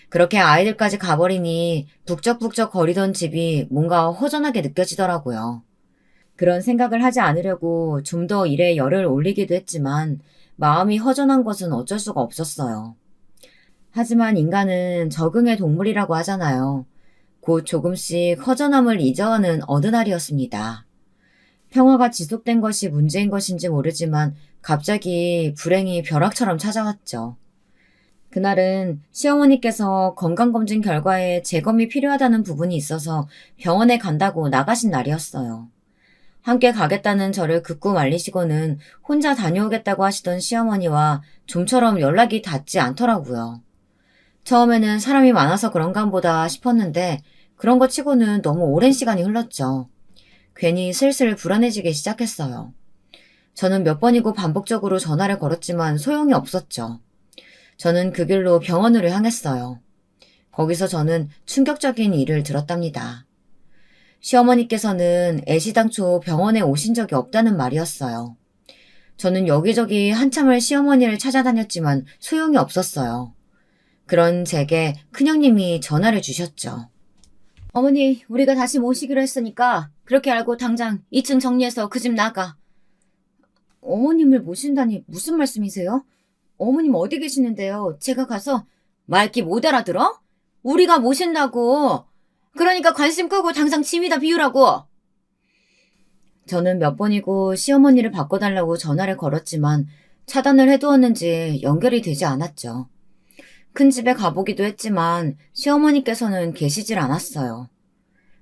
그렇게 아이들까지 가버리니 북적북적 거리던 집이 뭔가 허전하게 느껴지더라고요. 그런 생각을 하지 않으려고 좀 더 일에 열을 올리기도 했지만 마음이 허전한 것은 어쩔 수가 없었어요. 하지만 인간은 적응의 동물이라고 하잖아요. 곧 조금씩 허전함을 잊어가는 어느 날이었습니다. 평화가 지속된 것이 문제인 것인지 모르지만 갑자기 불행이 벼락처럼 찾아왔죠. 그날은 시어머니께서 건강검진 결과에 재검이 필요하다는 부분이 있어서 병원에 간다고 나가신 날이었어요. 함께 가겠다는 저를 극구 말리시고는 혼자 다녀오겠다고 하시던 시어머니와 좀처럼 연락이 닿지 않더라고요. 처음에는 사람이 많아서 그런가 보다 싶었는데 그런 것 치고는 너무 오랜 시간이 흘렀죠. 괜히 슬슬 불안해지기 시작했어요. 저는 몇 번이고 반복적으로 전화를 걸었지만 소용이 없었죠. 저는 그 길로 병원으로 향했어요. 거기서 저는 충격적인 일을 들었답니다. 시어머니께서는 애시당초 병원에 오신 적이 없다는 말이었어요. 저는 여기저기 한참을 시어머니를 찾아다녔지만 소용이 없었어요. 그런 제게 큰형님이 전화를 주셨죠. 어머니, 우리가 다시 모시기로 했으니까 그렇게 알고 당장 2층 정리해서 그 집 나가. 어머님을 모신다니 무슨 말씀이세요? 어머님 어디 계시는데요? 제가 가서 말귀 못 알아들어? 우리가 모신다고. 그러니까 관심 끄고 당장 짐이다 비우라고. 저는 몇 번이고 시어머니를 바꿔달라고 전화를 걸었지만 차단을 해두었는지 연결이 되지 않았죠. 큰 집에 가보기도 했지만 시어머니께서는 계시질 않았어요.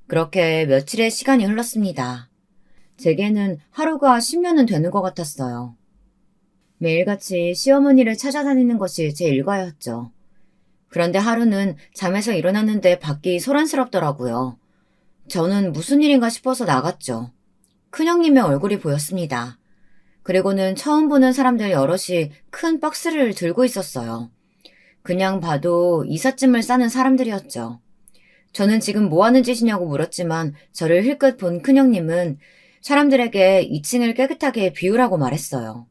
그렇게 며칠의 시간이 흘렀습니다. 제게는 하루가 10년은 되는 것 같았어요. 매일같이 시어머니를 찾아다니는 것이 제 일과였죠. 그런데 하루는 잠에서 일어났는데 밖이 소란스럽더라고요. 저는 무슨 일인가 싶어서 나갔죠. 큰형님의 얼굴이 보였습니다. 그리고는 처음 보는 사람들 여럿이 큰 박스를 들고 있었어요. 그냥 봐도 이삿짐을 싸는 사람들이었죠. 저는 지금 뭐 하는 짓이냐고 물었지만 저를 힐끗 본 큰형님은 사람들에게 2층을 깨끗하게 비우라고 말했어요.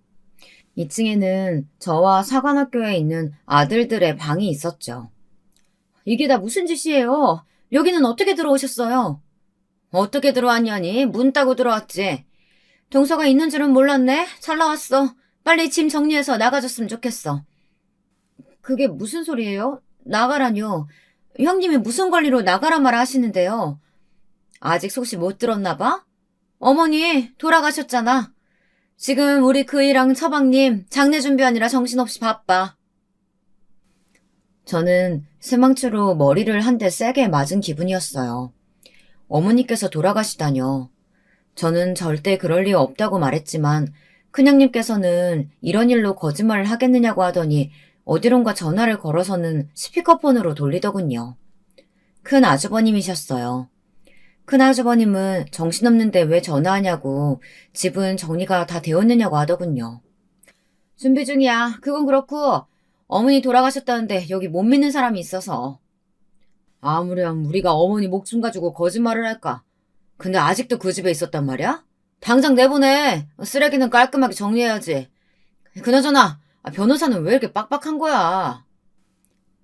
2층에는 저와 사관학교에 있는 아들들의 방이 있었죠. 이게 다 무슨 짓이에요? 여기는 어떻게 들어오셨어요? 어떻게 들어왔냐니? 문 따고 들어왔지. 동서가 있는 줄은 몰랐네? 잘 나왔어. 빨리 짐 정리해서 나가줬으면 좋겠어. 그게 무슨 소리예요? 나가라뇨. 형님이 무슨 권리로 나가라 말아 하시는데요. 아직 속시 못 들었나 봐? 어머니 돌아가셨잖아. 지금 우리 그이랑 처방님 장례 준비하느라 정신없이 바빠. 저는 쇠망치로 머리를 한 대 세게 맞은 기분이었어요. 어머니께서 돌아가시다뇨. 저는 절대 그럴 리 없다고 말했지만 큰형님께서는 이런 일로 거짓말을 하겠느냐고 하더니 어디론가 전화를 걸어서는 스피커폰으로 돌리더군요. 큰 아주버님이셨어요. 큰 아주버님은 정신없는데 왜 전화하냐고 집은 정리가 다 되었느냐고 하더군요. 준비 중이야. 그건 그렇고 어머니 돌아가셨다는데 여기 못 믿는 사람이 있어서. 아무렴 우리가 어머니 목숨 가지고 거짓말을 할까? 근데 아직도 그 집에 있었단 말이야? 당장 내보내. 쓰레기는 깔끔하게 정리해야지. 그나저나 변호사는 왜 이렇게 빡빡한 거야?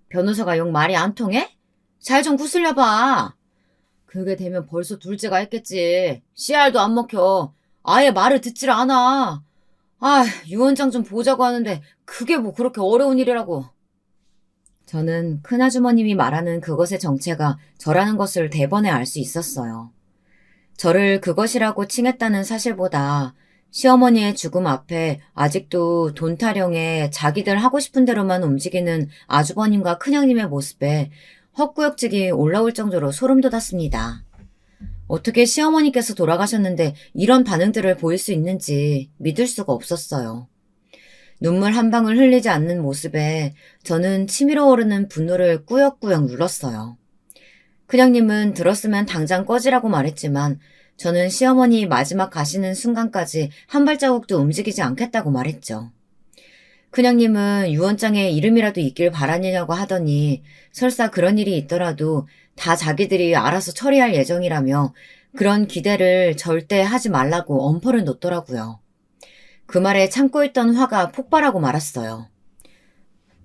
변호사가 영 말이 안 통해? 잘 좀 구슬려봐. 그게 되면 벌써 둘째가 했겠지. 씨알도 안 먹혀. 아예 말을 듣질 않아. 유언장 좀 보자고 하는데 그게 뭐 그렇게 어려운 일이라고. 저는 큰아주머님이 말하는 그것의 정체가 저라는 것을 대번에 알 수 있었어요. 저를 그것이라고 칭했다는 사실보다 시어머니의 죽음 앞에 아직도 돈 타령에 자기들 하고 싶은 대로만 움직이는 아주버님과 큰형님의 모습에 헛구역질이 올라올 정도로 소름 돋았습니다. 어떻게 시어머니께서 돌아가셨는데 이런 반응들을 보일 수 있는지 믿을 수가 없었어요. 눈물 한 방울 흘리지 않는 모습에 저는 치밀어 오르는 분노를 꾸역꾸역 눌렀어요. 큰형님은 들었으면 당장 꺼지라고 말했지만 저는 시어머니 마지막 가시는 순간까지 한 발자국도 움직이지 않겠다고 말했죠. 큰형님은 유언장에 이름이라도 있길 바라느냐고 하더니 설사 그런 일이 있더라도 다 자기들이 알아서 처리할 예정이라며 그런 기대를 절대 하지 말라고 엄포를 놓더라고요. 그 말에 참고 있던 화가 폭발하고 말았어요.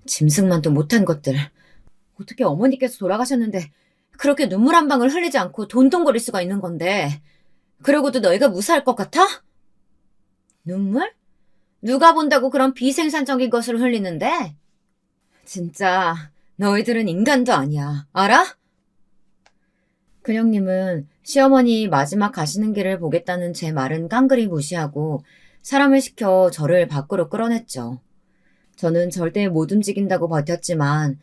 짐승만도 못한 것들. 어떻게 어머니께서 돌아가셨는데 그렇게 눈물 한 방울 흘리지 않고 돈통거릴 수가 있는 건데. 그러고도 너희가 무사할 것 같아? 눈물? 누가 본다고 그런 비생산적인 것을 흘리는데? 진짜 너희들은 인간도 아니야. 알아? 큰형님은 시어머니 마지막 가시는 길을 보겠다는 제 말은 깡그리 무시하고 사람을 시켜 저를 밖으로 끌어냈죠. 저는 절대 못 움직인다고 버텼지만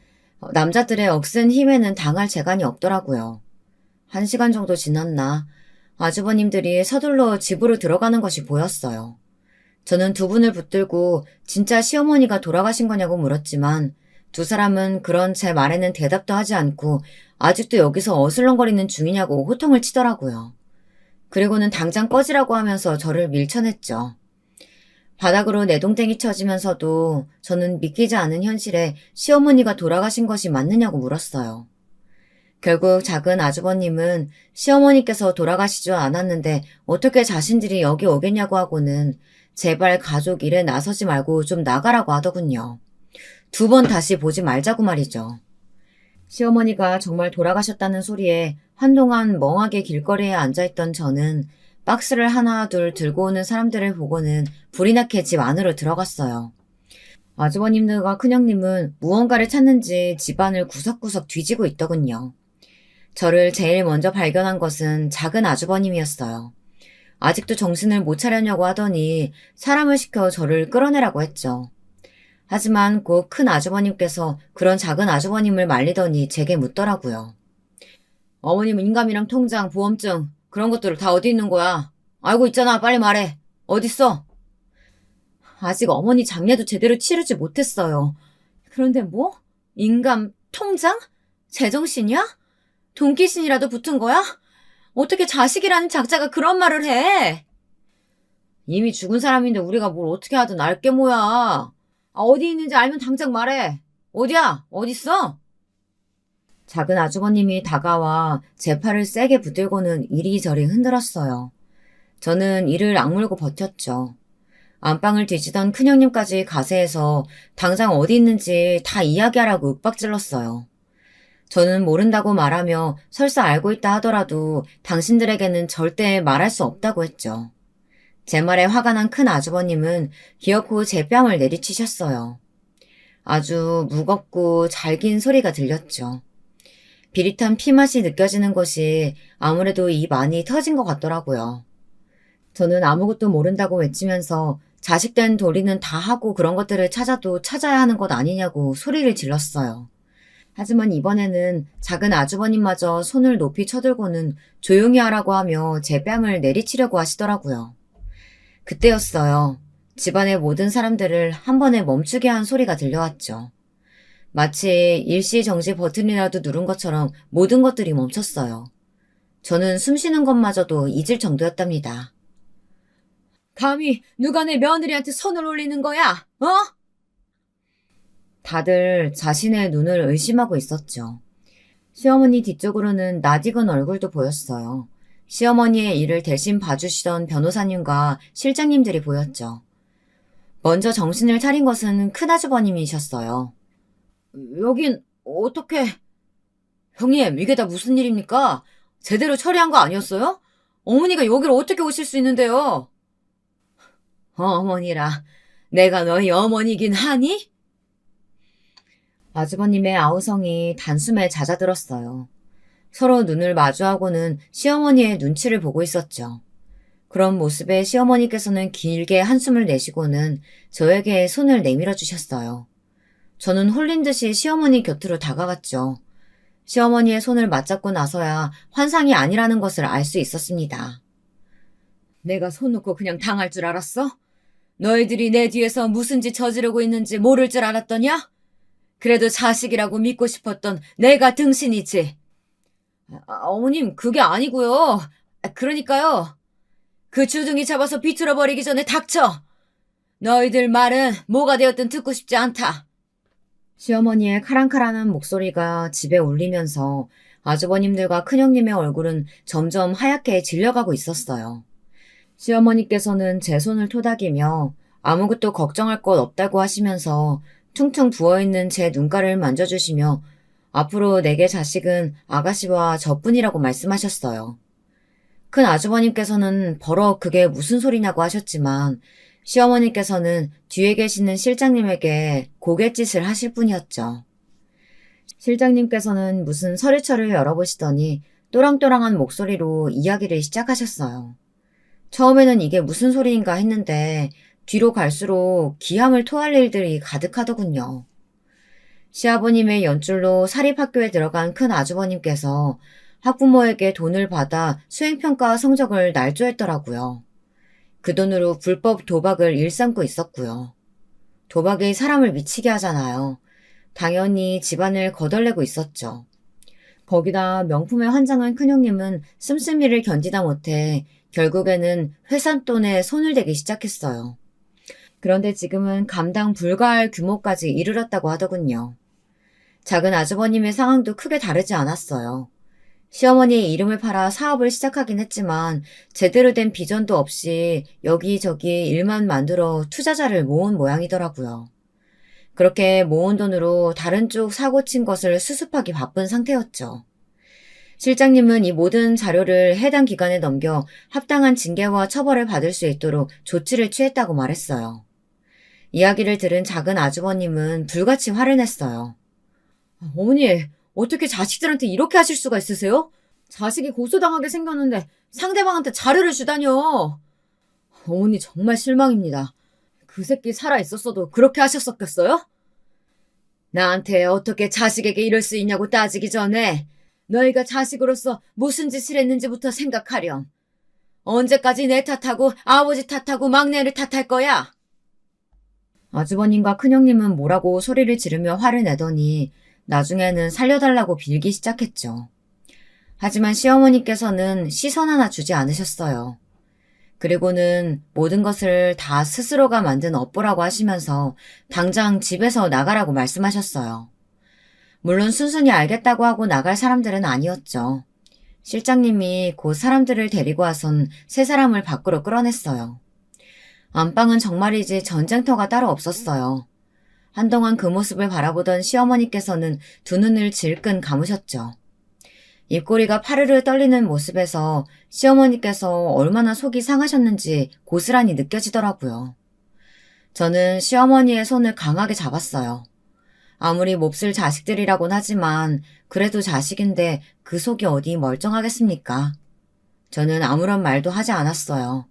남자들의 억센 힘에는 당할 재간이 없더라고요. 1시간 정도 지났나 아주버님들이 서둘러 집으로 들어가는 것이 보였어요. 저는 두 분을 붙들고 진짜 시어머니가 돌아가신 거냐고 물었지만 두 사람은 그런 제 말에는 대답도 하지 않고 아직도 여기서 어슬렁거리는 중이냐고 호통을 치더라고요. 그리고는 당장 꺼지라고 하면서 저를 밀쳐냈죠. 바닥으로 내동댕이 쳐지면서도 저는 믿기지 않은 현실에 시어머니가 돌아가신 것이 맞느냐고 물었어요. 결국 작은 아주버님은 시어머니께서 돌아가시지 않았는데 어떻게 자신들이 여기 오겠냐고 하고는 제발 가족 일에 나서지 말고 좀 나가라고 하더군요. 2번 다시 보지 말자고 말이죠. 시어머니가 정말 돌아가셨다는 소리에 한동안 멍하게 길거리에 앉아있던 저는 박스를 하나 둘 들고 오는 사람들을 보고는 불이 나게 집 안으로 들어갔어요. 아주버님들과 큰형님은 무언가를 찾는지 집안을 구석구석 뒤지고 있더군요. 저를 제일 먼저 발견한 것은 작은 아주버님이었어요. 아직도 정신을 못 차려냐고 하더니 사람을 시켜 저를 끌어내라고 했죠. 하지만 꼭 큰 아주버님께서 그런 작은 아주버님을 말리더니 제게 묻더라고요. 어머님 인감이랑 통장, 보험증 그런 것들 다 어디 있는 거야? 알고 있잖아. 빨리 말해. 어딨어? 아직 어머니 장례도 제대로 치르지 못했어요. 그런데 뭐? 인감, 통장? 제정신이야? 돈귀신이라도 붙은 거야? 어떻게 자식이라는 작자가 그런 말을 해? 이미 죽은 사람인데 우리가 뭘 어떻게 하든 알게 뭐야. 어디 있는지 알면 당장 말해. 어디야? 어딨어? 작은 아주버님이 다가와 제 팔을 세게 붙들고는 이리저리 흔들었어요. 저는 이를 악물고 버텼죠. 안방을 뒤지던 큰형님까지 가세해서 당장 어디 있는지 다 이야기하라고 윽박질렀어요. 저는 모른다고 말하며 설사 알고 있다 하더라도 당신들에게는 절대 말할 수 없다고 했죠. 제 말에 화가 난 큰 아주버님은 기어코 제 뺨을 내리치셨어요. 아주 무겁고 잘 긴 소리가 들렸죠. 비릿한 피맛이 느껴지는 것이 아무래도 입 안이 터진 것 같더라고요. 저는 아무것도 모른다고 외치면서 자식된 도리는 다 하고 그런 것들을 찾아도 찾아야 하는 것 아니냐고 소리를 질렀어요. 하지만 이번에는 작은 아주버님마저 손을 높이 쳐들고는 조용히 하라고 하며 제 뺨을 내리치려고 하시더라고요. 그때였어요. 집안의 모든 사람들을 한 번에 멈추게 한 소리가 들려왔죠. 마치 일시정지 버튼이라도 누른 것처럼 모든 것들이 멈췄어요. 저는 숨쉬는 것마저도 잊을 정도였답니다. 감히 누가 내 며느리한테 손을 올리는 거야? 어? 다들 자신의 눈을 의심하고 있었죠. 시어머니 뒤쪽으로는 낯익은 얼굴도 보였어요. 시어머니의 일을 대신 봐주시던 변호사님과 실장님들이 보였죠. 먼저 정신을 차린 것은 큰아주버님이셨어요. 여긴 어떻게... 형님, 이게 다 무슨 일입니까? 제대로 처리한 거 아니었어요? 어머니가 여기로 어떻게 오실 수 있는데요? 어머니라, 내가 너희 어머니긴 하니? 아주버님의 아우성이 단숨에 잦아들었어요. 서로 눈을 마주하고는 시어머니의 눈치를 보고 있었죠. 그런 모습에 시어머니께서는 길게 한숨을 내쉬고는 저에게 손을 내밀어 주셨어요. 저는 홀린 듯이 시어머니 곁으로 다가갔죠. 시어머니의 손을 맞잡고 나서야 환상이 아니라는 것을 알 수 있었습니다. 내가 손 놓고 그냥 당할 줄 알았어? 너희들이 내 뒤에서 무슨 짓 저지르고 있는지 모를 줄 알았더냐? 그래도 자식이라고 믿고 싶었던 내가 등신이지. 어머님, 그게 아니고요. 그러니까요. 그 주둥이 잡아서 비틀어 버리기 전에 닥쳐. 너희들 말은 뭐가 되었든 듣고 싶지 않다. 시어머니의 카랑카랑한 목소리가 집에 울리면서 아주버님들과 큰형님의 얼굴은 점점 하얗게 질려가고 있었어요. 시어머니께서는 제 손을 토닥이며 아무것도 걱정할 것 없다고 하시면서 퉁퉁 부어있는 제 눈가를 만져주시며 앞으로 내게 자식은 아가씨와 저뿐이라고 말씀하셨어요. 큰 아주버님께서는 버럭 그게 무슨 소리냐고 하셨지만 시어머니께서는 뒤에 계시는 실장님에게 고갯짓을 하실 뿐이었죠. 실장님께서는 무슨 서류처를 열어보시더니 또랑또랑한 목소리로 이야기를 시작하셨어요. 처음에는 이게 무슨 소리인가 했는데 뒤로 갈수록 기함을 토할 일들이 가득하더군요. 시아버님의 연줄로 사립학교에 들어간 큰 아주버님께서 학부모에게 돈을 받아 수행평가 성적을 날조했더라고요. 그 돈으로 불법 도박을 일삼고 있었고요. 도박이 사람을 미치게 하잖아요. 당연히 집안을 거덜내고 있었죠. 거기다 명품에 환장한 큰형님은 씀씀이를 견디다 못해 결국에는 회삿돈에 손을 대기 시작했어요. 그런데 지금은 감당 불가할 규모까지 이르렀다고 하더군요. 작은 아주버님의 상황도 크게 다르지 않았어요. 시어머니의 이름을 팔아 사업을 시작하긴 했지만 제대로 된 비전도 없이 여기저기 일만 만들어 투자자를 모은 모양이더라고요. 그렇게 모은 돈으로 다른 쪽 사고 친 것을 수습하기 바쁜 상태였죠. 실장님은 이 모든 자료를 해당 기관에 넘겨 합당한 징계와 처벌을 받을 수 있도록 조치를 취했다고 말했어요. 이야기를 들은 작은 아주버님은 불같이 화를 냈어요. 어머니, 어떻게 자식들한테 이렇게 하실 수가 있으세요? 자식이 고소당하게 생겼는데 상대방한테 자료를 주다뇨. 어머니 정말 실망입니다. 그 새끼 살아있었어도 그렇게 하셨었겠어요? 나한테 어떻게 자식에게 이럴 수 있냐고 따지기 전에 너희가 자식으로서 무슨 짓을 했는지부터 생각하렴. 언제까지 내 탓하고 아버지 탓하고 막내를 탓할 거야? 아주버님과 큰형님은 뭐라고 소리를 지르며 화를 내더니 나중에는 살려달라고 빌기 시작했죠. 하지만 시어머니께서는 시선 하나 주지 않으셨어요. 그리고는 모든 것을 다 스스로가 만든 업보라고 하시면서 당장 집에서 나가라고 말씀하셨어요. 물론 순순히 알겠다고 하고 나갈 사람들은 아니었죠. 실장님이 곧 사람들을 데리고 와선 세 사람을 밖으로 끌어냈어요. 안방은 정말이지 전쟁터가 따로 없었어요. 한동안 그 모습을 바라보던 시어머니께서는 두 눈을 질끈 감으셨죠. 입꼬리가 파르르 떨리는 모습에서 시어머니께서 얼마나 속이 상하셨는지 고스란히 느껴지더라고요. 저는 시어머니의 손을 강하게 잡았어요. 아무리 몹쓸 자식들이라곤 하지만 그래도 자식인데 그 속이 어디 멀쩡하겠습니까? 저는 아무런 말도 하지 않았어요.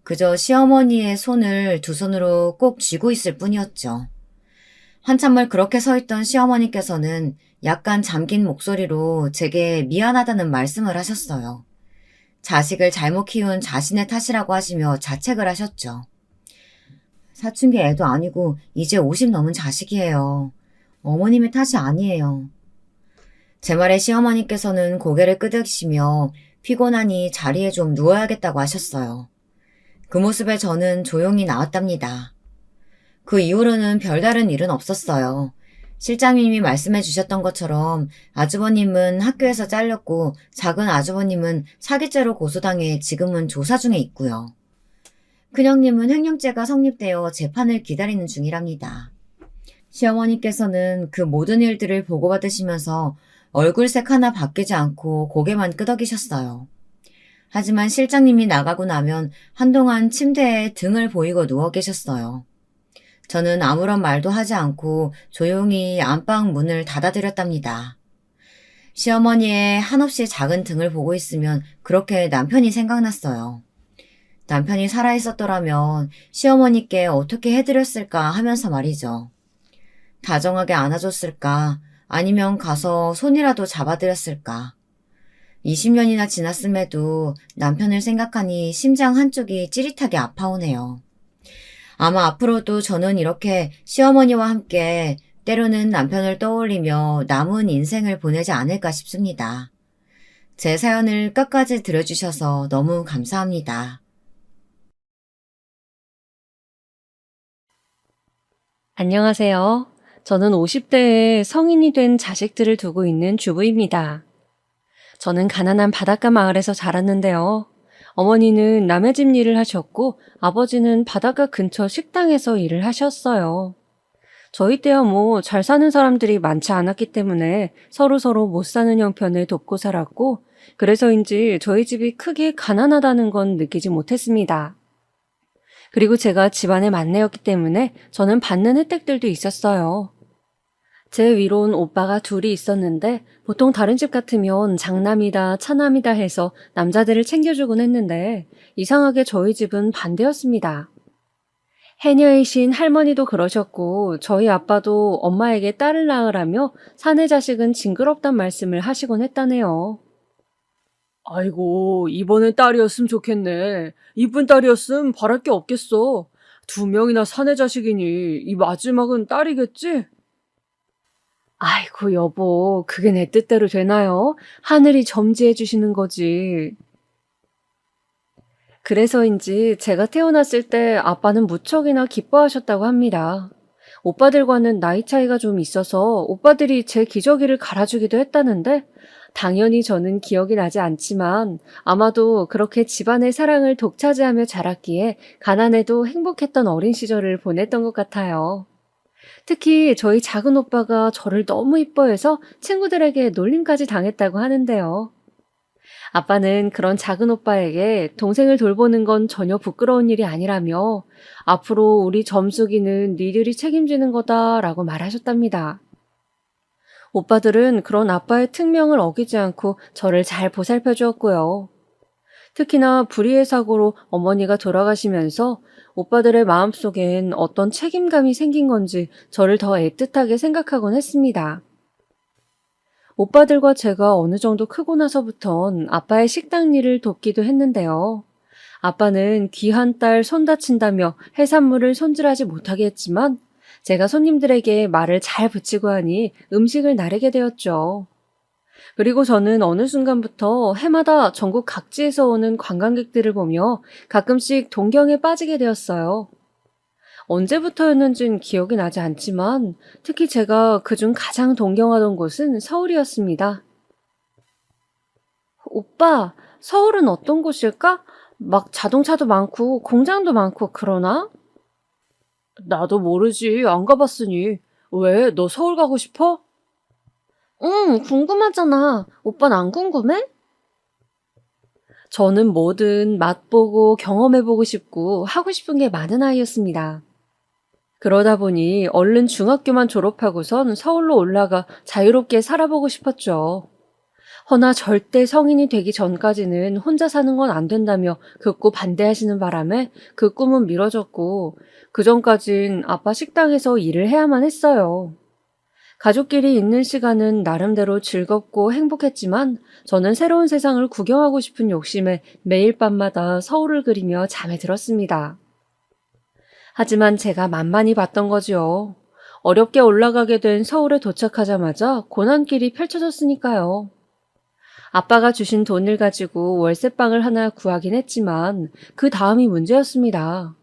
그저 시어머니의 손을 두 손으로 꼭 쥐고 있을 뿐이었죠. 한참을 그렇게 서 있던 시어머니께서는 약간 잠긴 목소리로 제게 미안하다는 말씀을 하셨어요. 자식을 잘못 키운 자신의 탓이라고 하시며 자책을 하셨죠. 사춘기 애도 아니고 이제 50 넘은 자식이에요. 어머님의 탓이 아니에요. 제 말에 시어머니께서는 고개를 끄덕이시며 피곤하니 자리에 좀 누워야겠다고 하셨어요. 그 모습에 저는 조용히 나왔답니다. 그 이후로는 별다른 일은 없었어요. 실장님이 말씀해 주셨던 것처럼 아주버님은 학교에서 잘렸고 작은 아주버님은 사기죄로 고소당해 지금은 조사 중에 있고요. 큰형님은 횡령죄가 성립되어 재판을 기다리는 중이랍니다. 시어머니께서는 그 모든 일들을 보고받으시면서 얼굴색 하나 바뀌지 않고 고개만 끄덕이셨어요. 하지만 실장님이 나가고 나면 한동안 침대에 등을 보이고 누워 계셨어요. 저는 아무런 말도 하지 않고 조용히 안방 문을 닫아드렸답니다. 시어머니의 한없이 작은 등을 보고 있으면 그렇게 남편이 생각났어요. 남편이 살아있었더라면 시어머니께 어떻게 해드렸을까 하면서 말이죠. 다정하게 안아줬을까? 아니면 가서 손이라도 잡아드렸을까? 20년이나 지났음에도 남편을 생각하니 심장 한쪽이 찌릿하게 아파오네요. 아마 앞으로도 저는 이렇게 시어머니와 함께 때로는 남편을 떠올리며 남은 인생을 보내지 않을까 싶습니다. 제 사연을 끝까지 들어주셔서 너무 감사합니다. 안녕하세요. 저는 50대에 성인이 된 자식들을 두고 있는 주부입니다. 저는 가난한 바닷가 마을에서 자랐는데요. 어머니는 남의 집 일을 하셨고 아버지는 바닷가 근처 식당에서 일을 하셨어요. 저희 때야 뭐 잘 사는 사람들이 많지 않았기 때문에 서로서로 못 사는 형편을 돕고 살았고 그래서인지 저희 집이 크게 가난하다는 건 느끼지 못했습니다. 그리고 제가 집안의 막내였기 때문에 저는 받는 혜택들도 있었어요. 제 위로는 오빠가 둘이 있었는데 보통 다른 집 같으면 장남이다 차남이다 해서 남자들을 챙겨주곤 했는데 이상하게 저희 집은 반대였습니다. 해녀이신 할머니도 그러셨고 저희 아빠도 엄마에게 딸을 낳으라며 사내 자식은 징그럽단 말씀을 하시곤 했다네요. 아이고, 이번엔 딸이었으면 좋겠네. 이쁜 딸이었으면 바랄 게 없겠어. 두 명이나 사내 자식이니 이 마지막은 딸이겠지? 아이고, 여보, 그게 내 뜻대로 되나요? 하늘이 점지해 주시는 거지. 그래서인지 제가 태어났을 때 아빠는 무척이나 기뻐하셨다고 합니다. 오빠들과는 나이 차이가 좀 있어서 오빠들이 제 기저귀를 갈아주기도 했다는데 당연히 저는 기억이 나지 않지만 아마도 그렇게 집안의 사랑을 독차지하며 자랐기에 가난해도 행복했던 어린 시절을 보냈던 것 같아요. 특히 저희 작은 오빠가 저를 너무 이뻐해서 친구들에게 놀림까지 당했다고 하는데요. 아빠는 그런 작은 오빠에게 동생을 돌보는 건 전혀 부끄러운 일이 아니라며 앞으로 우리 점숙이는 니들이 책임지는 거다라고 말하셨답니다. 오빠들은 그런 아빠의 특명을 어기지 않고 저를 잘 보살펴 주었고요. 특히나 불의의 사고로 어머니가 돌아가시면서 오빠들의 마음속엔 어떤 책임감이 생긴 건지 저를 더 애틋하게 생각하곤 했습니다. 오빠들과 제가 어느 정도 크고 나서부턴 아빠의 식당 일을 돕기도 했는데요. 아빠는 귀한 딸 손 다친다며 해산물을 손질하지 못하게 했지만 제가 손님들에게 말을 잘 붙이고 하니 음식을 나르게 되었죠. 그리고 저는 어느 순간부터 해마다 전국 각지에서 오는 관광객들을 보며 가끔씩 동경에 빠지게 되었어요. 언제부터였는진 기억이 나지 않지만 특히 제가 그중 가장 동경하던 곳은 서울이었습니다. 오빠, 서울은 어떤 곳일까? 막 자동차도 많고 공장도 많고 그러나? 나도 모르지. 안 가봤으니. 왜? 너 서울 가고 싶어? 응, 궁금하잖아. 오빠는 안 궁금해? 저는 뭐든 맛보고 경험해보고 싶고 하고 싶은 게 많은 아이였습니다. 그러다 보니 얼른 중학교만 졸업하고선 서울로 올라가 자유롭게 살아보고 싶었죠. 허나 절대 성인이 되기 전까지는 혼자 사는 건 안 된다며 극구 반대하시는 바람에 그 꿈은 미뤄졌고 그 전까진 아빠 식당에서 일을 해야만 했어요. 가족끼리 있는 시간은 나름대로 즐겁고 행복했지만 저는 새로운 세상을 구경하고 싶은 욕심에 매일 밤마다 서울을 그리며 잠에 들었습니다. 하지만 제가 만만히 봤던 거지요. 어렵게 올라가게 된 서울에 도착하자마자 고난길이 펼쳐졌으니까요. 아빠가 주신 돈을 가지고 월세방을 하나 구하긴 했지만 그 다음이 문제였습니다.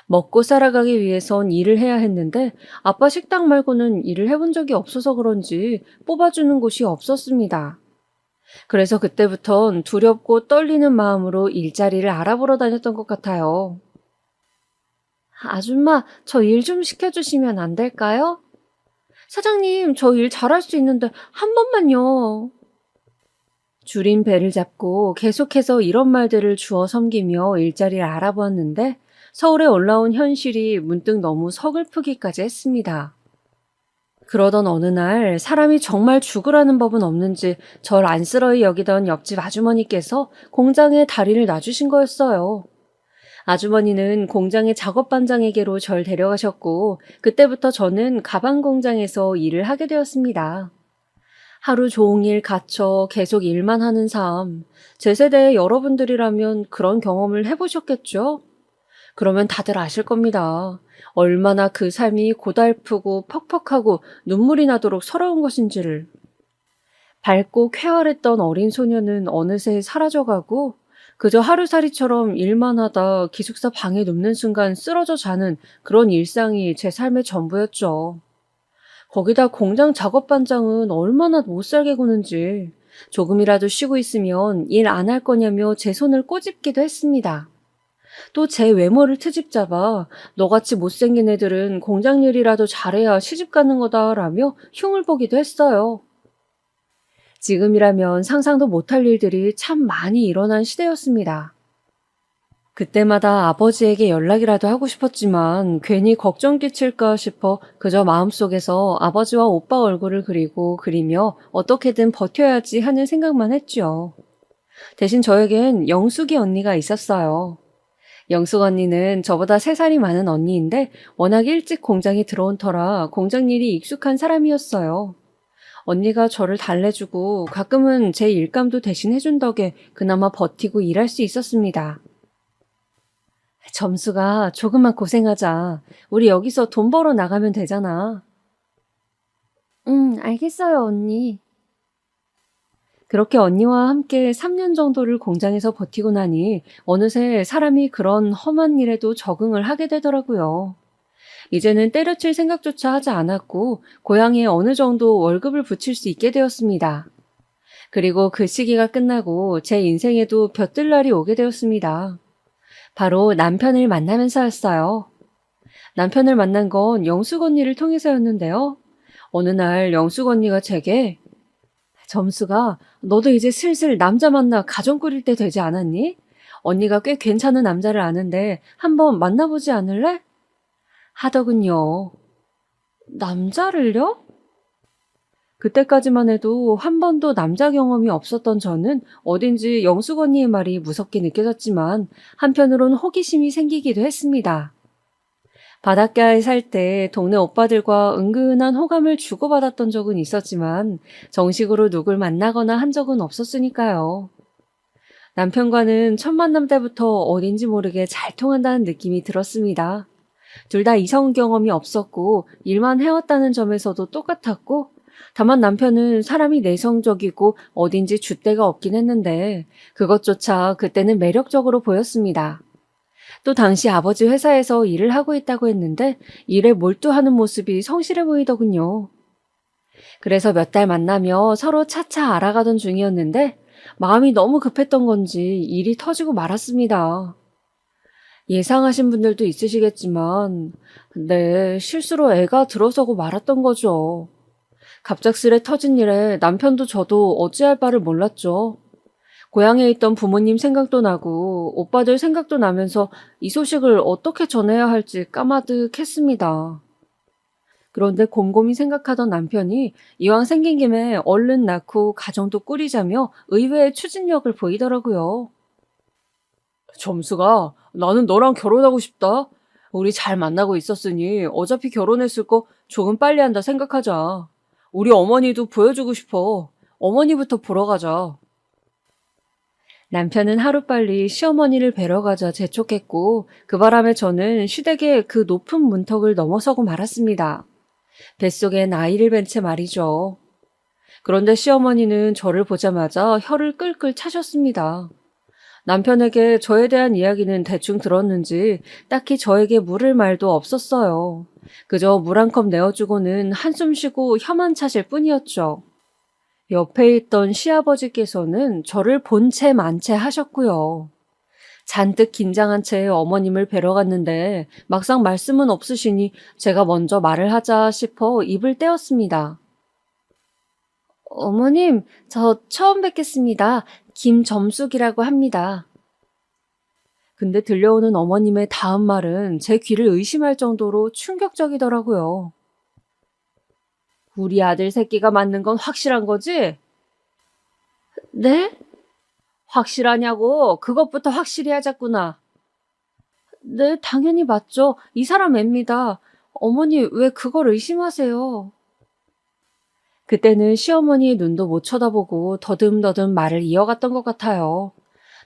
먹고 살아가기 위해선 일을 해야 했는데 아빠 식당 말고는 일을 해본 적이 없어서 그런지 뽑아주는 곳이 없었습니다. 그래서 그때부턴 두렵고 떨리는 마음으로 일자리를 알아보러 다녔던 것 같아요. 아줌마, 저 일 좀 시켜주시면 안 될까요? 사장님, 저 일 잘할 수 있는데 한 번만요. 줄인 배를 잡고 계속해서 이런 말들을 주워 섬기며 일자리를 알아보았는데 서울에 올라온 현실이 문득 너무 서글프기까지 했습니다. 그러던 어느 날 사람이 정말 죽으라는 법은 없는지 절 안쓰러이 여기던 옆집 아주머니께서 공장에 다리를 놔주신 거였어요. 아주머니는 공장의 작업반장에게로 절 데려가셨고 그때부터 저는 가방 공장에서 일을 하게 되었습니다. 하루 종일 갇혀 계속 일만 하는 삶. 제 세대의 여러분들이라면 그런 경험을 해보셨겠죠? 그러면 다들 아실 겁니다. 얼마나 그 삶이 고달프고 퍽퍽하고 눈물이 나도록 서러운 것인지를. 밝고 쾌활했던 어린 소녀는 어느새 사라져가고 그저 하루살이처럼 일만 하다 기숙사 방에 눕는 순간 쓰러져 자는 그런 일상이 제 삶의 전부였죠. 거기다 공장 작업반장은 얼마나 못살게 구는지 조금이라도 쉬고 있으면 일 안 할 거냐며 제 손을 꼬집기도 했습니다. 또 제 외모를 트집 잡아 너같이 못생긴 애들은 공장 일이라도 잘해야 시집 가는 거다라며 흉을 보기도 했어요. 지금이라면 상상도 못할 일들이 참 많이 일어난 시대였습니다. 그때마다 아버지에게 연락이라도 하고 싶었지만 괜히 걱정 끼칠까 싶어 그저 마음속에서 아버지와 오빠 얼굴을 그리며 어떻게든 버텨야지 하는 생각만 했죠. 대신 저에겐 영숙이 언니가 있었어요. 영숙 언니는 저보다 3살이 많은 언니인데 워낙 일찍 공장에 들어온 터라 공장 일이 익숙한 사람이었어요. 언니가 저를 달래주고 가끔은 제 일감도 대신 해준 덕에 그나마 버티고 일할 수 있었습니다. 점수가 조금만 고생하자. 우리 여기서 돈 벌어 나가면 되잖아. 알겠어요, 언니. 그렇게 언니와 함께 3년 정도를 공장에서 버티고 나니 어느새 사람이 그런 험한 일에도 적응을 하게 되더라고요. 이제는 때려칠 생각조차 하지 않았고 고향에 어느 정도 월급을 붙일 수 있게 되었습니다. 그리고 그 시기가 끝나고 제 인생에도 볕들 날이 오게 되었습니다. 바로 남편을 만나면서였어요. 남편을 만난 건 영숙 언니를 통해서였는데요. 어느 날 영숙 언니가 제게 점수가 너도 이제 슬슬 남자 만나 가정 꾸릴 때 되지 않았니? 언니가 꽤 괜찮은 남자를 아는데 한번 만나보지 않을래? 하더군요. 남자를요? 그때까지만 해도 한 번도 남자 경험이 없었던 저는 어딘지 영숙 언니의 말이 무섭게 느껴졌지만 한편으론 호기심이 생기기도 했습니다. 바닷가에 살 때 동네 오빠들과 은근한 호감을 주고받았던 적은 있었지만 정식으로 누굴 만나거나 한 적은 없었으니까요. 남편과는 첫 만남 때부터 어딘지 모르게 잘 통한다는 느낌이 들었습니다. 둘 다 이성 경험이 없었고 일만 해왔다는 점에서도 똑같았고 다만 남편은 사람이 내성적이고 어딘지 줏대가 없긴 했는데 그것조차 그때는 매력적으로 보였습니다. 또 당시 아버지 회사에서 일을 하고 있다고 했는데 일에 몰두하는 모습이 성실해 보이더군요. 그래서 몇 달 만나며 서로 차차 알아가던 중이었는데 마음이 너무 급했던 건지 일이 터지고 말았습니다. 예상하신 분들도 있으시겠지만 네, 실수로 애가 들어서고 말았던 거죠. 갑작스레 터진 일에 남편도 저도 어찌할 바를 몰랐죠. 고향에 있던 부모님 생각도 나고 오빠들 생각도 나면서 이 소식을 어떻게 전해야 할지 까마득했습니다. 그런데 곰곰이 생각하던 남편이 이왕 생긴 김에 얼른 낳고 가정도 꾸리자며 의외의 추진력을 보이더라고요. 점수가 나는 너랑 결혼하고 싶다. 우리 잘 만나고 있었으니 어차피 결혼했을 거 조금 빨리 한다 생각하자. 우리 어머니도 보여주고 싶어. 어머니부터 보러 가자. 남편은 하루빨리 시어머니를 뵈러 가자 재촉했고 그 바람에 저는 시댁의 그 높은 문턱을 넘어서고 말았습니다. 뱃속엔 아이를 뵌 채 말이죠. 그런데 시어머니는 저를 보자마자 혀를 끌끌 차셨습니다. 남편에게 저에 대한 이야기는 대충 들었는지 딱히 저에게 물을 말도 없었어요. 그저 물 한 컵 내어주고는 한숨 쉬고 혀만 차실 뿐이었죠. 옆에 있던 시아버지께서는 저를 본 채 만 채 하셨고요. 잔뜩 긴장한 채 어머님을 뵈러 갔는데 막상 말씀은 없으시니 제가 먼저 말을 하자 싶어 입을 떼었습니다. 어머님, 저 처음 뵙겠습니다. 김점숙이라고 합니다. 근데 들려오는 어머님의 다음 말은 제 귀를 의심할 정도로 충격적이더라고요. 우리 아들 새끼가 맞는 건 확실한 거지? 네? 확실하냐고? 그것부터 확실히 하자꾸나. 네, 당연히 맞죠. 이 사람 애입니다. 어머니 왜 그걸 의심하세요? 그때는 시어머니의 눈도 못 쳐다보고 더듬더듬 말을 이어갔던 것 같아요.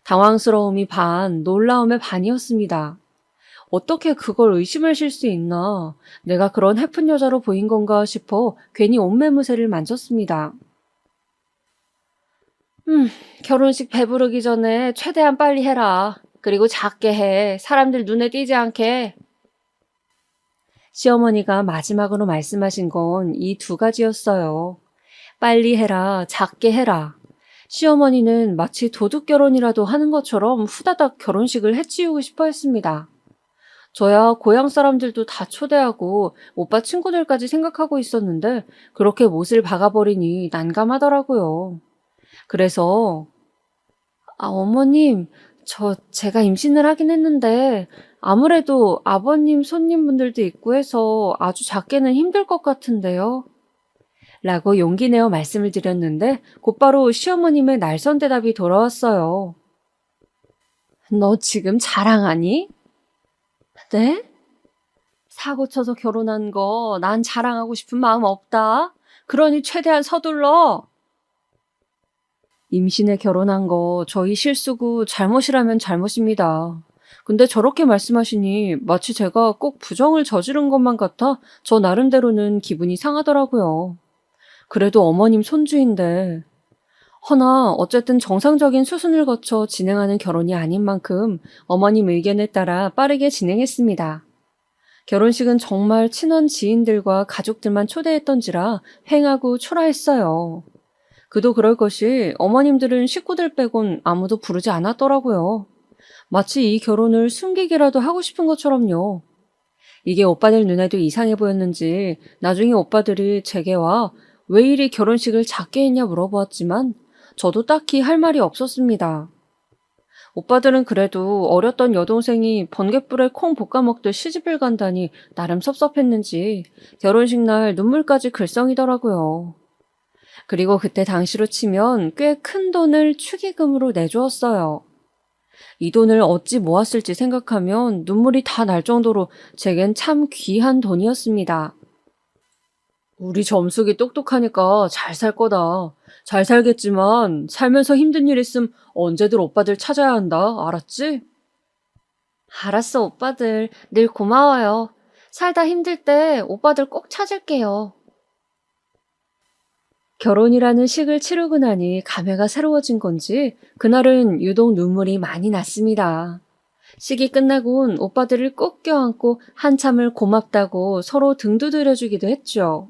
당황스러움이 반, 놀라움의 반이었습니다. 어떻게 그걸 의심하실 수 있나? 내가 그런 해픈 여자로 보인 건가 싶어 괜히 옷매무새를 만졌습니다. 결혼식 배부르기 전에 최대한 빨리 해라. 그리고 작게 해. 사람들 눈에 띄지 않게. 시어머니가 마지막으로 말씀하신 건 이 두 가지였어요. 빨리 해라, 작게 해라. 시어머니는 마치 도둑 결혼이라도 하는 것처럼 후다닥 결혼식을 해치우고 싶어 했습니다. 저야 고향 사람들도 다 초대하고 오빠 친구들까지 생각하고 있었는데 그렇게 못을 박아버리니 난감하더라고요. 그래서 어머님, 제가 임신을 하긴 했는데 아무래도 아버님 손님분들도 있고 해서 아주 작게는 힘들 것 같은데요. 라고 용기 내어 말씀을 드렸는데 곧바로 시어머님의 날선 대답이 돌아왔어요. 너 지금 자랑하니? 네? 사고 쳐서 결혼한 거 난 자랑하고 싶은 마음 없다. 그러니 최대한 서둘러. 임신에 결혼한 거 저희 실수고 잘못이라면 잘못입니다. 근데 저렇게 말씀하시니 마치 제가 꼭 부정을 저지른 것만 같아 저 나름대로는 기분이 상하더라고요. 그래도 어머님 손주인데 허나 어쨌든 정상적인 수순을 거쳐 진행하는 결혼이 아닌 만큼 어머님 의견에 따라 빠르게 진행했습니다. 결혼식은 정말 친한 지인들과 가족들만 초대했던지라 횡하고 초라했어요. 그도 그럴 것이 어머님들은 식구들 빼곤 아무도 부르지 않았더라고요. 마치 이 결혼을 숨기기라도 하고 싶은 것처럼요. 이게 오빠들 눈에도 이상해 보였는지 나중에 오빠들이 제게 와 왜 이리 결혼식을 작게 했냐 물어보았지만 저도 딱히 할 말이 없었습니다. 오빠들은 그래도 어렸던 여동생이 번갯불에 콩 볶아 먹듯 시집을 간다니 나름 섭섭했는지 결혼식 날 눈물까지 글썽이더라고요. 그리고 그때 당시로 치면 꽤 큰 돈을 축의금으로 내주었어요. 이 돈을 어찌 모았을지 생각하면 눈물이 다 날 정도로 제겐 참 귀한 돈이었습니다. 우리 점숙이 똑똑하니까 잘 살 거다. 잘 살겠지만 살면서 힘든 일 있음 언제들 오빠들 찾아야 한다. 알았지? 알았어, 오빠들. 늘 고마워요. 살다 힘들 때 오빠들 꼭 찾을게요. 결혼이라는 식을 치르고 나니 감회가 새로워진 건지 그날은 유독 눈물이 많이 났습니다. 식이 끝나곤 오빠들을 꼭 껴안고 한참을 고맙다고 서로 등 두드려주기도 했죠.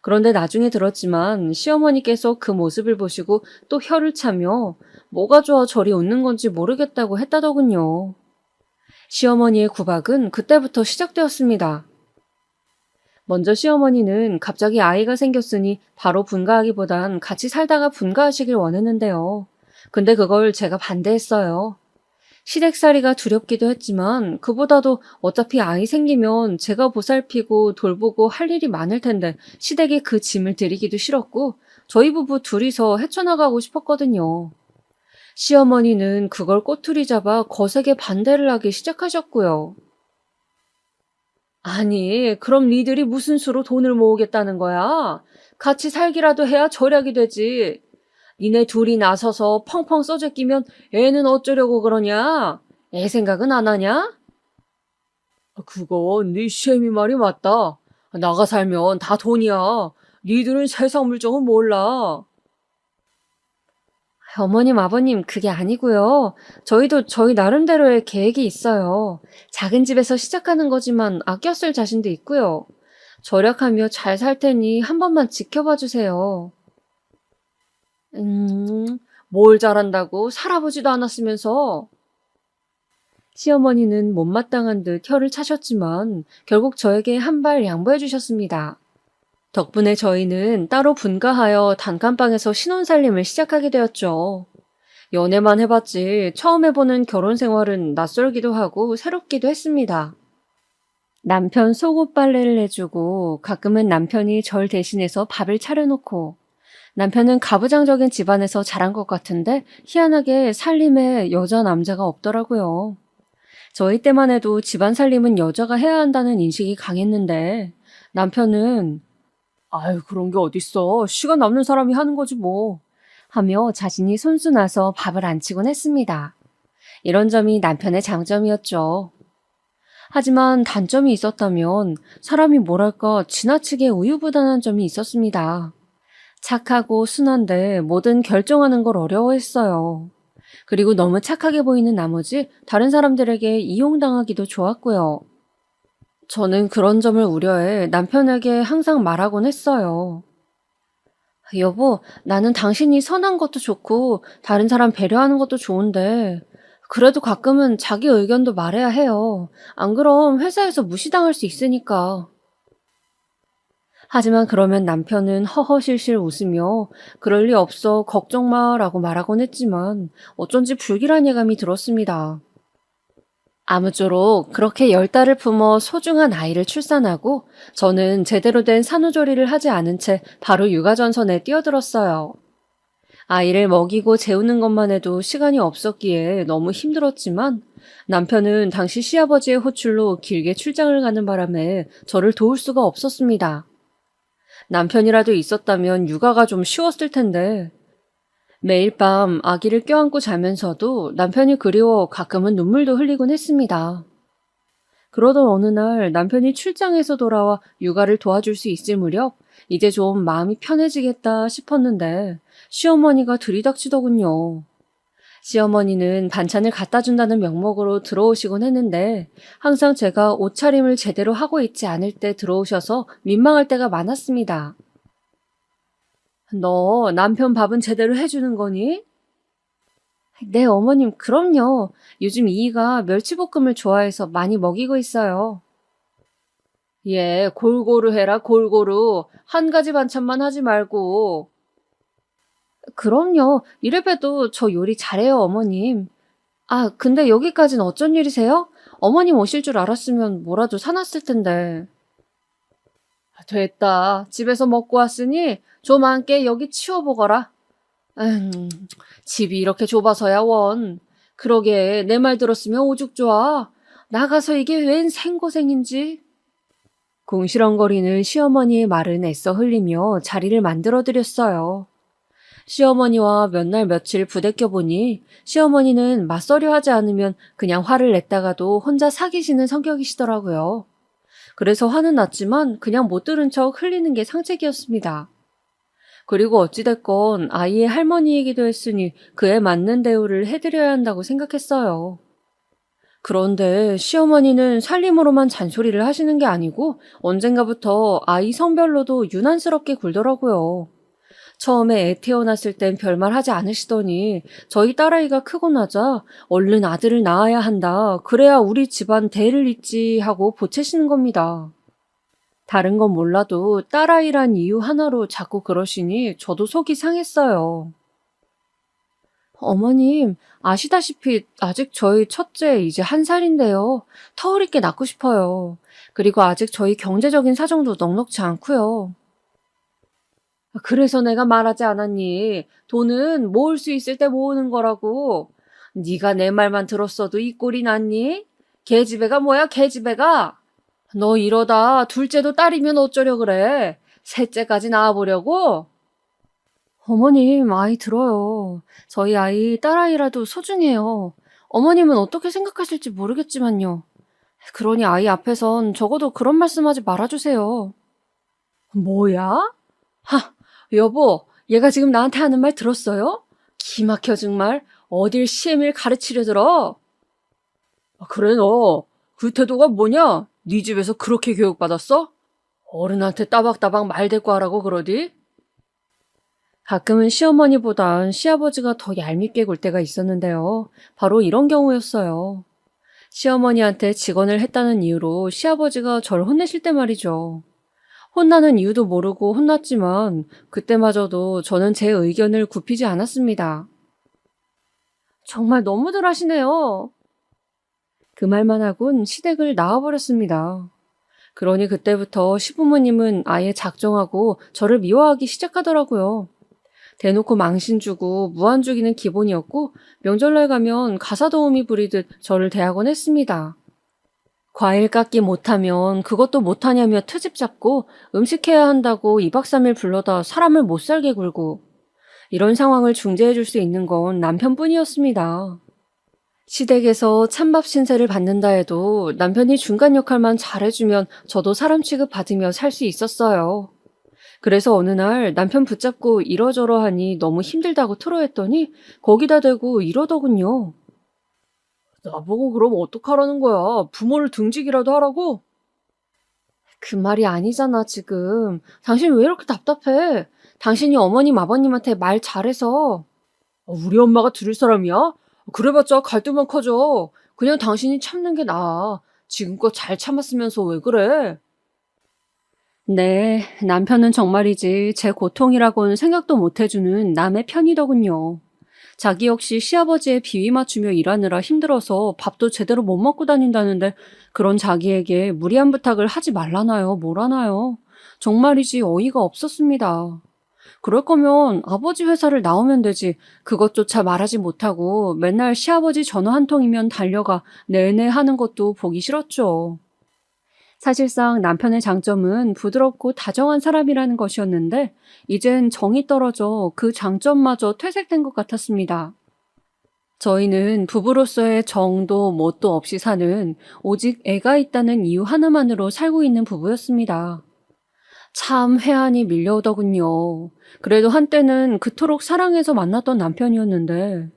그런데 나중에 들었지만 시어머니께서 그 모습을 보시고 또 혀를 차며 뭐가 좋아 저리 웃는 건지 모르겠다고 했다더군요. 시어머니의 구박은 그때부터 시작되었습니다. 먼저 시어머니는 갑자기 아이가 생겼으니 바로 분가하기보단 같이 살다가 분가하시길 원했는데요. 근데 그걸 제가 반대했어요. 시댁살이가 두렵기도 했지만 그보다도 어차피 아이 생기면 제가 보살피고 돌보고 할 일이 많을 텐데 시댁에 그 짐을 드리기도 싫었고 저희 부부 둘이서 헤쳐나가고 싶었거든요. 시어머니는 그걸 꼬투리 잡아 거세게 반대를 하기 시작하셨고요. 아니, 그럼 니들이 무슨 수로 돈을 모으겠다는 거야? 같이 살기라도 해야 절약이 되지. 니네 둘이 나서서 펑펑 써제끼면 애는 어쩌려고 그러냐? 애 생각은 안 하냐? 그건 네 시애미 말이 맞다. 나가 살면 다 돈이야. 니들은 세상 물정은 몰라. 어머님, 아버님, 그게 아니고요. 저희도 저희 나름대로의 계획이 있어요. 작은 집에서 시작하는 거지만 아껴 쓸 자신도 있고요. 절약하며 잘 살 테니 한 번만 지켜봐 주세요. 뭘 잘한다고 살아보지도 않았으면서. 시어머니는 못마땅한 듯 혀를 차셨지만 결국 저에게 한 발 양보해 주셨습니다. 덕분에 저희는 따로 분가하여 단칸방에서 신혼살림을 시작하게 되었죠. 연애만 해봤지 처음 해보는 결혼 생활은 낯설기도 하고 새롭기도 했습니다. 남편 속옷 빨래를 해주고 가끔은 남편이 절 대신해서 밥을 차려놓고 남편은 가부장적인 집안에서 자란 것 같은데 희한하게 살림에 여자 남자가 없더라고요. 저희 때만 해도 집안 살림은 여자가 해야 한다는 인식이 강했는데 남편은 아유 그런 게 어딨어. 시간 남는 사람이 하는 거지 뭐. 하며 자신이 손수나서 밥을 안 치곤 했습니다. 이런 점이 남편의 장점이었죠. 하지만 단점이 있었다면 사람이 뭐랄까 지나치게 우유부단한 점이 있었습니다. 착하고 순한데 뭐든 결정하는 걸 어려워했어요. 그리고 너무 착하게 보이는 나머지 다른 사람들에게 이용당하기도 좋았고요. 저는 그런 점을 우려해 남편에게 항상 말하곤 했어요. 여보, 나는 당신이 선한 것도 좋고 다른 사람 배려하는 것도 좋은데 그래도 가끔은 자기 의견도 말해야 해요. 안 그럼 회사에서 무시당할 수 있으니까. 하지만 그러면 남편은 허허실실 웃으며 그럴 리 없어 걱정 마라고 말하곤 했지만 어쩐지 불길한 예감이 들었습니다. 아무쪼록 그렇게 10달을 품어 소중한 아이를 출산하고 저는 제대로 된 산후조리를 하지 않은 채 바로 육아전선에 뛰어들었어요. 아이를 먹이고 재우는 것만 해도 시간이 없었기에 너무 힘들었지만 남편은 당시 시아버지의 호출로 길게 출장을 가는 바람에 저를 도울 수가 없었습니다. 남편이라도 있었다면 육아가 좀 쉬웠을 텐데 매일 밤 아기를 껴안고 자면서도 남편이 그리워 가끔은 눈물도 흘리곤 했습니다. 그러던 어느 날 남편이 출장에서 돌아와 육아를 도와줄 수 있을 무렵 이제 좀 마음이 편해지겠다 싶었는데 시어머니가 들이닥치더군요. 시어머니는 반찬을 갖다 준다는 명목으로 들어오시곤 했는데 항상 제가 옷차림을 제대로 하고 있지 않을 때 들어오셔서 민망할 때가 많았습니다. 너 남편 밥은 제대로 해주는 거니? 네, 어머님, 그럼요. 요즘 이이가 멸치볶음을 좋아해서 많이 먹이고 있어요. 예, 골고루 해라, 골고루. 한 가지 반찬만 하지 말고. 그럼요. 이래봬도 저 요리 잘해요, 어머님. 아, 근데 여기까진 어쩐 일이세요? 어머님 오실 줄 알았으면 뭐라도 사놨을 텐데. 됐다. 집에서 먹고 왔으니 좀 함께 여기 치워보거라. 집이 이렇게 좁아서야 원. 그러게 내 말 들었으면 오죽 좋아. 나가서 이게 웬 생고생인지. 궁시렁거리는 시어머니의 말은 애써 흘리며 자리를 만들어드렸어요. 시어머니와 몇 날 며칠 부대껴 보니 시어머니는 맞서려 하지 않으면 그냥 화를 냈다가도 혼자 사귀시는 성격이시더라고요. 그래서 화는 났지만 그냥 못 들은 척 흘리는 게 상책이었습니다. 그리고 어찌됐건 아이의 할머니이기도 했으니 그에 맞는 대우를 해드려야 한다고 생각했어요. 그런데 시어머니는 살림으로만 잔소리를 하시는 게 아니고 언젠가부터 아이 성별로도 유난스럽게 굴더라고요. 처음에 애 태어났을 땐 별말 하지 않으시더니 저희 딸아이가 크고 나자 얼른 아들을 낳아야 한다. 그래야 우리 집안 대를 잇지 하고 보채시는 겁니다. 다른 건 몰라도 딸아이란 이유 하나로 자꾸 그러시니 저도 속이 상했어요. 어머님, 아시다시피 아직 저희 첫째 이제 1살인데요. 터울 있게 낳고 싶어요. 그리고 아직 저희 경제적인 사정도 넉넉지 않고요. 그래서 내가 말하지 않았니? 돈은 모을 수 있을 때 모으는 거라고. 네가 내 말만 들었어도 이 꼴이 났니? 계집애가 뭐야, 계집애가? 너 이러다 둘째도 딸이면 어쩌려 그래? 셋째까지 낳아보려고? 어머님, 아이 들어요. 저희 아이 딸아이라도 소중해요. 어머님은 어떻게 생각하실지 모르겠지만요. 그러니 아이 앞에선 적어도 그런 말씀하지 말아주세요. 뭐야? 하, 여보, 얘가 지금 나한테 하는 말 들었어요? 기막혀 정말. 어딜 시애미를 가르치려 들어? 그래 너, 그 태도가 뭐냐? 네 집에서 그렇게 교육받았어? 어른한테 따박따박 말대꾸 하라고 그러디? 가끔은 시어머니보단 시아버지가 더 얄밉게 굴 때가 있었는데요. 바로 이런 경우였어요. 시어머니한테 직언을 했다는 이유로 시아버지가 저를 혼내실 때 말이죠. 혼나는 이유도 모르고 혼났지만 그때마저도 저는 제 의견을 굽히지 않았습니다. 정말 너무들 하시네요. 그 말만 하곤 시댁을 나와버렸습니다. 그러니 그때부터 시부모님은 아예 작정하고 저를 미워하기 시작하더라고요. 대놓고 망신 주고 무안 주기는 기본이었고 명절날 가면 가사도우미 부리듯 저를 대하곤 했습니다. 과일 깎기 못하면 그것도 못하냐며 트집 잡고 음식해야 한다고 2박 3일 불러다 사람을 못 살게 굴고 이런 상황을 중재해 줄 수 있는 건 남편뿐이었습니다. 시댁에서 찬밥 신세를 받는다 해도 남편이 중간 역할만 잘해주면 저도 사람 취급 받으며 살 수 있었어요. 그래서 어느 날 남편 붙잡고 이러저러 하니 너무 힘들다고 토로했더니 거기다 대고 이러더군요. 나보고 그럼 어떡하라는 거야? 부모를 등지기라도 하라고? 그 말이 아니잖아, 지금. 당신 왜 이렇게 답답해? 당신이 어머님, 아버님한테 말 잘해서. 우리 엄마가 들을 사람이야? 그래봤자 갈등만 커져. 그냥 당신이 참는 게 나아. 지금껏 잘 참았으면서 왜 그래? 네, 남편은 정말이지 제 고통이라고는 생각도 못 해주는 남의 편이더군요. 자기 역시 시아버지의 비위 맞추며 일하느라 힘들어서 밥도 제대로 못 먹고 다닌다는데 그런 자기에게 무리한 부탁을 하지 말라나요? 뭐라나요? 정말이지 어이가 없었습니다. 그럴 거면 아버지 회사를 나오면 되지. 그것조차 말하지 못하고 맨날 시아버지 전화 한 통이면 달려가 내내 하는 것도 보기 싫었죠. 사실상 남편의 장점은 부드럽고 다정한 사람이라는 것이었는데 이젠 정이 떨어져 그 장점마저 퇴색된 것 같았습니다. 저희는 부부로서의 정도 뭣도 없이 사는 오직 애가 있다는 이유 하나만으로 살고 있는 부부였습니다. 참 회한이 밀려오더군요. 그래도 한때는 그토록 사랑해서 만났던 남편이었는데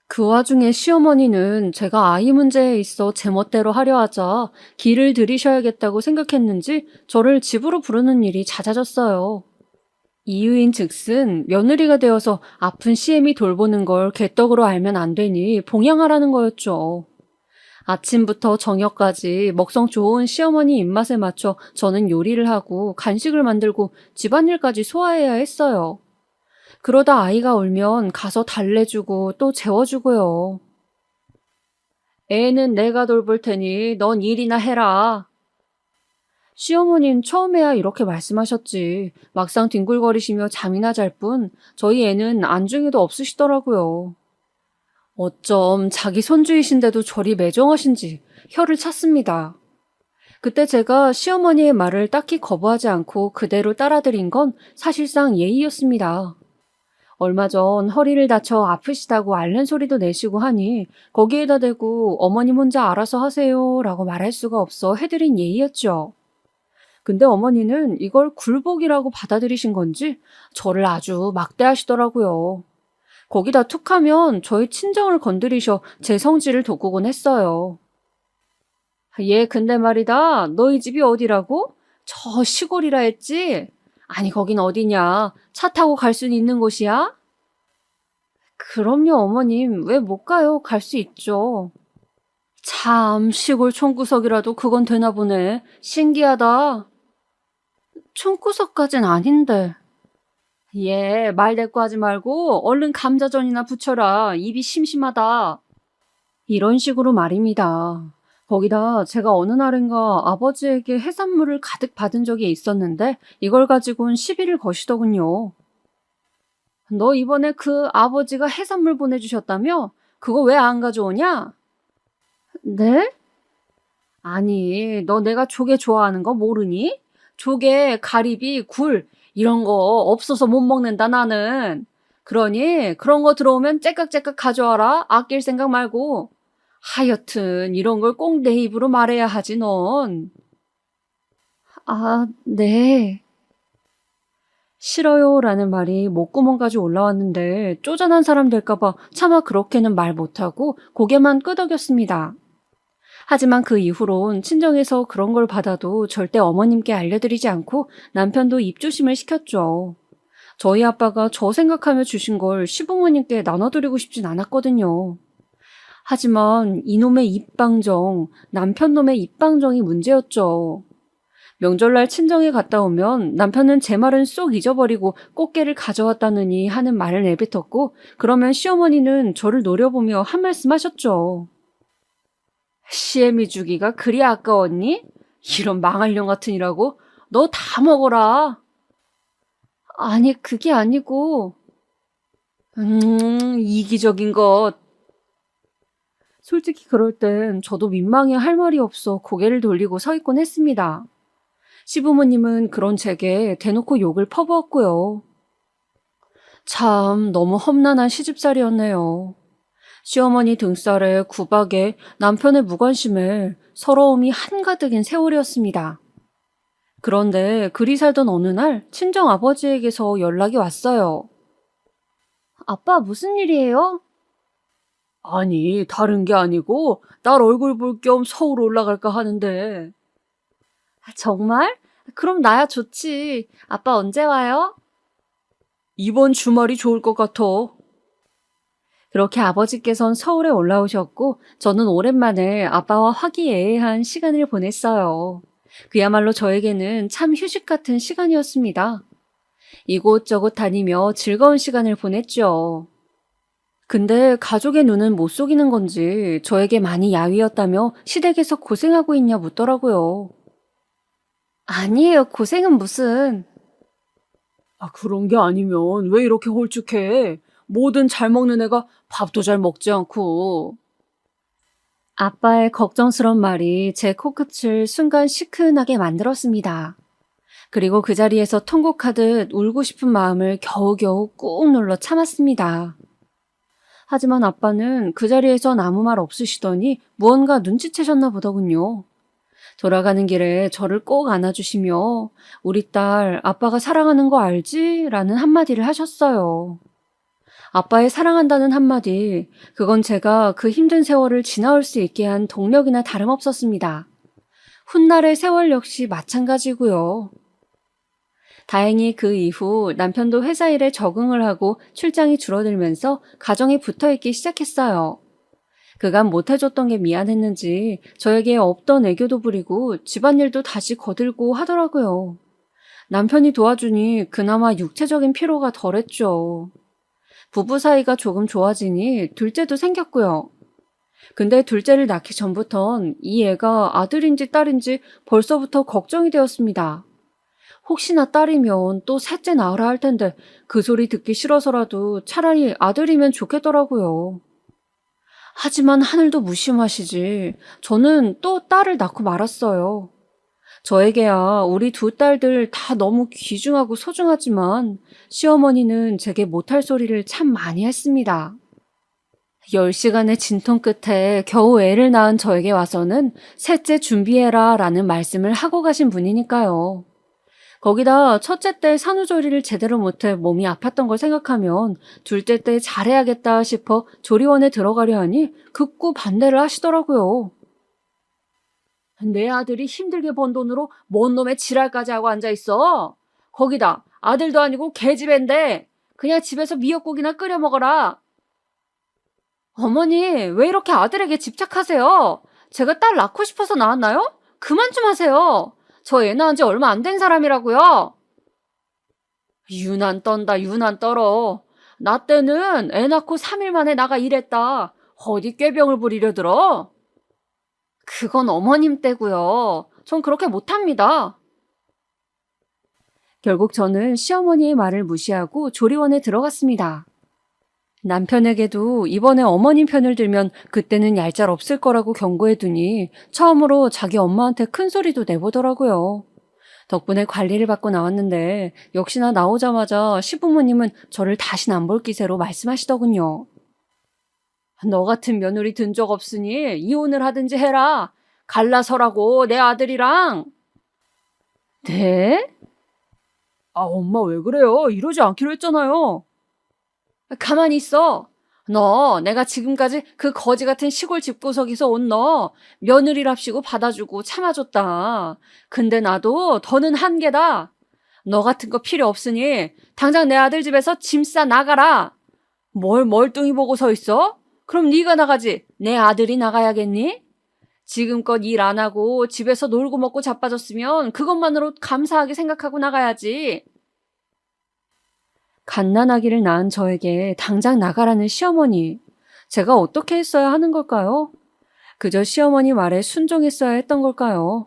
그 와중에 시어머니는 제가 아이 문제에 있어 제멋대로 하려 하자 길을 들이셔야겠다고 생각했는지 저를 집으로 부르는 일이 잦아졌어요. 이유인 즉슨 며느리가 되어서 아픈 시애미 돌보는 걸 개떡으로 알면 안 되니 봉양하라는 거였죠. 아침부터 저녁까지 먹성 좋은 시어머니 입맛에 맞춰 저는 요리를 하고 간식을 만들고 집안일까지 소화해야 했어요. 그러다 아이가 울면 가서 달래주고 또 재워주고요. 애는 내가 돌볼 테니 넌 일이나 해라. 시어머니는 처음에야 이렇게 말씀하셨지. 막상 뒹굴거리시며 잠이나 잘 뿐 저희 애는 안중에도 없으시더라고요. 어쩜 자기 손주이신데도 저리 매정하신지 혀를 찼습니다. 그때 제가 시어머니의 말을 딱히 거부하지 않고 그대로 따라드린 건 사실상 예의였습니다. 얼마 전 허리를 다쳐 아프시다고 앓는 소리도 내시고 하니 거기에다 대고 어머님 혼자 알아서 하세요 라고 말할 수가 없어 해드린 예의였죠. 근데 어머니는 이걸 굴복이라고 받아들이신 건지 저를 아주 막대하시더라고요. 거기다 툭하면 저희 친정을 건드리셔 제 성질을 돋구곤 했어요. 얘 근데 말이다. 너희 집이 어디라고? 저 시골이라 했지? 아니 거긴 어디냐? 차 타고 갈 수 있는 곳이야? 그럼요 어머님. 왜 못 가요? 갈 수 있죠. 참 시골 촌구석이라도 그건 되나 보네. 신기하다. 촌구석까진 아닌데. 얘 말 대꾸하지 말고 얼른 감자전이나 부쳐라. 입이 심심하다. 이런 식으로 말입니다. 거기다 제가 어느 날인가 아버지에게 해산물을 가득 받은 적이 있었는데 이걸 가지고는 시비를 거시더군요. 너 이번에 그 아버지가 해산물 보내주셨다며? 그거 왜 안 가져오냐? 네? 아니, 너 내가 조개 좋아하는 거 모르니? 조개, 가리비, 굴 이런 거 없어서 못 먹는다 나는. 그러니 그런 거 들어오면 째깍째깍 가져와라. 아낄 생각 말고. 하여튼 이런 걸 꼭 내 입으로 말해야 하지 넌. 아, 네. 싫어요 라는 말이 목구멍까지 올라왔는데 쪼잔한 사람 될까봐 차마 그렇게는 말 못하고 고개만 끄덕였습니다. 하지만 그 이후론 친정에서 그런 걸 받아도 절대 어머님께 알려드리지 않고 남편도 입조심을 시켰죠. 저희 아빠가 저 생각하며 주신 걸 시부모님께 나눠드리고 싶진 않았거든요. 하지만 이놈의 입방정, 남편놈의 입방정이 문제였죠. 명절날 친정에 갔다 오면 남편은 제 말은 쏙 잊어버리고 꽃게를 가져왔다느니 하는 말을 내뱉었고 그러면 시어머니는 저를 노려보며 한 말씀 하셨죠. 시애미 주기가 그리 아까웠니? 이런 망할년 같으니라고? 너 다 먹어라. 아니 그게 아니고 이기적인 것. 솔직히 그럴 땐 저도 민망해 할 말이 없어 고개를 돌리고 서 있곤 했습니다. 시부모님은 그런 제게 대놓고 욕을 퍼부었고요. 참 너무 험난한 시집살이였네요. 시어머니 등살에 구박에 남편의 무관심에 서러움이 한가득인 세월이었습니다. 그런데 그리 살던 어느 날 친정 아버지에게서 연락이 왔어요. 아빠 무슨 일이에요? 아니 다른 게 아니고 딸 얼굴 볼 겸 서울 올라갈까 하는데. 정말? 그럼 나야 좋지. 아빠 언제 와요? 이번 주말이 좋을 것 같아. 그렇게 아버지께선 서울에 올라오셨고 저는 오랜만에 아빠와 화기애애한 시간을 보냈어요. 그야말로 저에게는 참 휴식 같은 시간이었습니다. 이곳저곳 다니며 즐거운 시간을 보냈죠. 근데 가족의 눈은 못 속이는 건지 저에게 많이 야위었다며 시댁에서 고생하고 있냐 묻더라고요. 아니에요. 고생은 무슨. 아, 그런 게 아니면 왜 이렇게 홀쭉해? 뭐든 잘 먹는 애가 밥도 잘 먹지 않고. 아빠의 걱정스런 말이 제 코끝을 순간 시큰하게 만들었습니다. 그리고 그 자리에서 통곡하듯 울고 싶은 마음을 겨우겨우 꾹 눌러 참았습니다. 하지만 아빠는 그 자리에선 아무 말 없으시더니 무언가 눈치채셨나 보더군요. 돌아가는 길에 저를 꼭 안아주시며 우리 딸 아빠가 사랑하는 거 알지? 라는 한마디를 하셨어요. 아빠의 사랑한다는 한마디, 그건 제가 그 힘든 세월을 지나올 수 있게 한 동력이나 다름없었습니다. 훗날의 세월 역시 마찬가지고요. 다행히 그 이후 남편도 회사 일에 적응을 하고 출장이 줄어들면서 가정에 붙어있기 시작했어요. 그간 못해줬던 게 미안했는지 저에게 없던 애교도 부리고 집안일도 다시 거들고 하더라고요. 남편이 도와주니 그나마 육체적인 피로가 덜했죠. 부부 사이가 조금 좋아지니 둘째도 생겼고요. 근데 둘째를 낳기 전부턴 이 애가 아들인지 딸인지 벌써부터 걱정이 되었습니다. 혹시나 딸이면 또 셋째 낳으라 할 텐데 그 소리 듣기 싫어서라도 차라리 아들이면 좋겠더라고요. 하지만 하늘도 무심하시지. 저는 또 딸을 낳고 말았어요. 저에게야 우리 두 딸들 다 너무 귀중하고 소중하지만 시어머니는 제게 못할 소리를 참 많이 했습니다. 10시간의 진통 끝에 겨우 애를 낳은 저에게 와서는 셋째 준비해라 라는 말씀을 하고 가신 분이니까요. 거기다 첫째 때 산후조리를 제대로 못해 몸이 아팠던 걸 생각하면 둘째 때 잘해야겠다 싶어 조리원에 들어가려 하니 극구 반대를 하시더라고요. 내 아들이 힘들게 번 돈으로 뭔 놈의 지랄까지 하고 앉아있어. 거기다 아들도 아니고 개집애인데 그냥 집에서 미역국이나 끓여 먹어라. 어머니, 왜 이렇게 아들에게 집착하세요? 제가 딸 낳고 싶어서 낳았나요? 그만 좀 하세요. 저 애 낳은 지 얼마 안 된 사람이라고요. 유난 떤다, 유난 떨어. 나 때는 애 낳고 3일 만에 나가 일했다. 어디 꾀병을 부리려 들어? 그건 어머님 때고요. 전 그렇게 못합니다. 결국 저는 시어머니의 말을 무시하고 조리원에 들어갔습니다. 남편에게도 이번에 어머님 편을 들면 그때는 얄짤없을 거라고 경고해두니 처음으로 자기 엄마한테 큰 소리도 내보더라고요. 덕분에 관리를 받고 나왔는데 역시나 나오자마자 시부모님은 저를 다신 안 볼 기세로 말씀하시더군요. 너 같은 며느리 든 적 없으니 이혼을 하든지 해라. 갈라서라고 내 아들이랑. 네? 아, 엄마 왜 그래요? 이러지 않기로 했잖아요. 가만히 있어. 너 내가 지금까지 그 거지 같은 시골 집구석에서 온 너 며느리랍시고 받아주고 참아줬다. 근데 나도 더는 한계다. 너 같은 거 필요 없으니 당장 내 아들 집에서 짐 싸 나가라. 뭘 멀뚱히 보고 서 있어? 그럼 네가 나가지. 내 아들이 나가야겠니? 지금껏 일 안 하고 집에서 놀고 먹고 자빠졌으면 그것만으로 감사하게 생각하고 나가야지. 갓난아기를 낳은 저에게 당장 나가라는 시어머니. 제가 어떻게 했어야 하는 걸까요? 그저 시어머니 말에 순종했어야 했던 걸까요?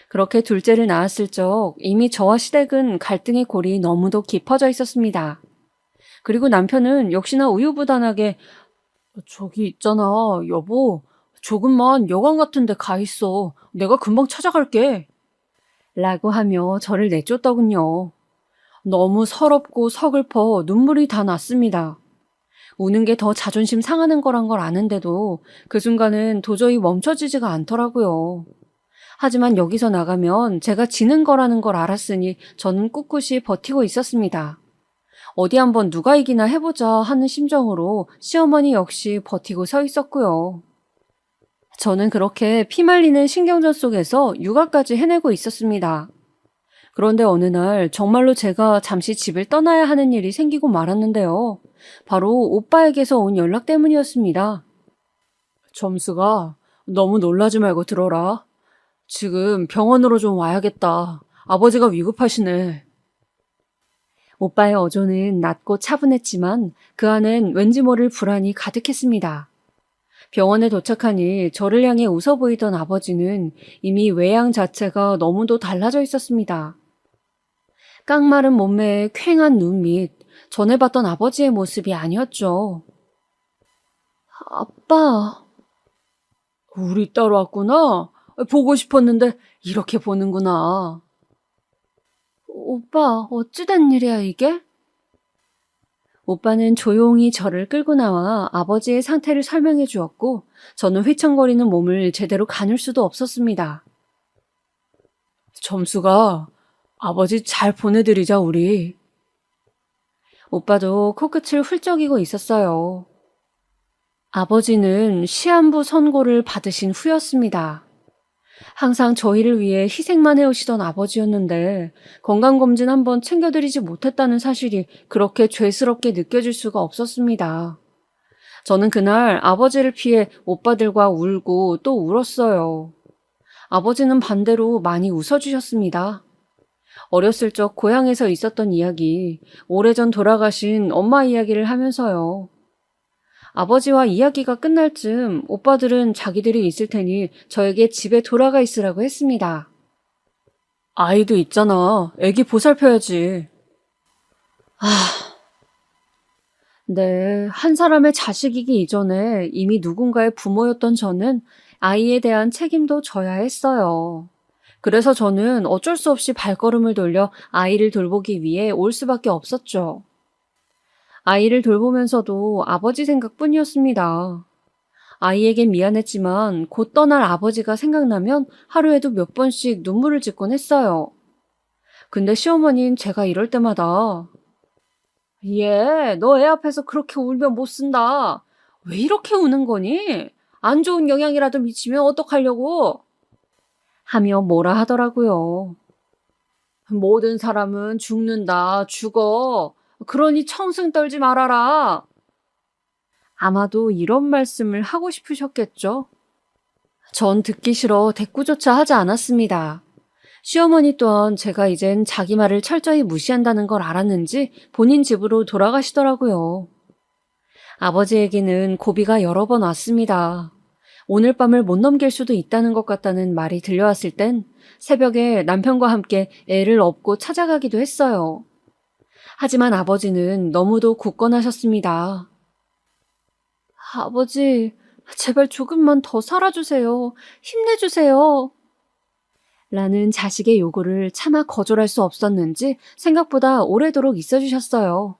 그렇게 둘째를 낳았을 적 이미 저와 시댁은 갈등의 골이 너무도 깊어져 있었습니다. 그리고 남편은 역시나 우유부단하게 저기 있잖아, 여보. 조금만 여관 같은 데 가 있어. 내가 금방 찾아갈게. 라고 하며 저를 내쫓더군요. 너무 서럽고 서글퍼 눈물이 다 났습니다. 우는 게 더 자존심 상하는 거란 걸 아는데도 그 순간은 도저히 멈춰지지가 않더라고요. 하지만 여기서 나가면 제가 지는 거라는 걸 알았으니 저는 꿋꿋이 버티고 있었습니다. 어디 한번 누가 이기나 해보자 하는 심정으로 시어머니 역시 버티고 서 있었고요. 저는 그렇게 피말리는 신경전 속에서 육아까지 해내고 있었습니다. 그런데 어느 날 정말로 제가 잠시 집을 떠나야 하는 일이 생기고 말았는데요. 바로 오빠에게서 온 연락 때문이었습니다. 점수가 너무 놀라지 말고 들어라. 지금 병원으로 좀 와야겠다. 아버지가 위급하시네. 오빠의 어조는 낮고 차분했지만 그 안엔 왠지 모를 불안이 가득했습니다. 병원에 도착하니 저를 향해 웃어 보이던 아버지는 이미 외양 자체가 너무도 달라져 있었습니다. 깡마른 몸매에 퀭한 눈 밑, 전에 봤던 아버지의 모습이 아니었죠. 아빠. 우리 딸 왔구나. 보고 싶었는데 이렇게 보는구나. 오빠, 어찌된 일이야 이게? 오빠는 조용히 저를 끌고 나와 아버지의 상태를 설명해 주었고 저는 휘청거리는 몸을 제대로 가눌 수도 없었습니다. 점수가 아버지 잘 보내드리자, 우리. 오빠도 코끝을 훌쩍이고 있었어요. 아버지는 시한부 선고를 받으신 후였습니다. 항상 저희를 위해 희생만 해오시던 아버지였는데 건강검진 한번 챙겨드리지 못했다는 사실이 그렇게 죄스럽게 느껴질 수가 없었습니다. 저는 그날 아버지를 피해 오빠들과 울고 또 울었어요. 아버지는 반대로 많이 웃어주셨습니다. 어렸을 적 고향에서 있었던 이야기, 오래전 돌아가신 엄마 이야기를 하면서요. 아버지와 이야기가 끝날 쯤 오빠들은 자기들이 있을 테니 저에게 집에 돌아가 있으라고 했습니다. 아이도 있잖아. 애기 보살펴야지. 네, 한 사람의 자식이기 이전에 이미 누군가의 부모였던 저는 아이에 대한 책임도 져야 했어요. 그래서 저는 어쩔 수 없이 발걸음을 돌려 아이를 돌보기 위해 올 수밖에 없었죠. 아이를 돌보면서도 아버지 생각뿐이었습니다. 아이에겐 미안했지만 곧 떠날 아버지가 생각나면 하루에도 몇 번씩 눈물을 짓곤 했어요. 근데 시어머니는 제가 이럴 때마다 얘, 너 애 앞에서 그렇게 울면 못 쓴다. 왜 이렇게 우는 거니? 안 좋은 영향이라도 미치면 어떡하려고? 하며 뭐라 하더라고요. 모든 사람은 죽는다, 죽어. 그러니 청승 떨지 말아라. 아마도 이런 말씀을 하고 싶으셨겠죠? 전 듣기 싫어 대꾸조차 하지 않았습니다. 시어머니 또한 제가 이젠 자기 말을 철저히 무시한다는 걸 알았는지 본인 집으로 돌아가시더라고요. 아버지에게는 고비가 여러 번 왔습니다. 오늘 밤을 못 넘길 수도 있다는 것 같다는 말이 들려왔을 땐 새벽에 남편과 함께 애를 업고 찾아가기도 했어요. 하지만 아버지는 너무도 굳건하셨습니다. 아버지, 제발 조금만 더 살아주세요. 힘내주세요. 라는 자식의 요구를 차마 거절할 수 없었는지 생각보다 오래도록 있어주셨어요.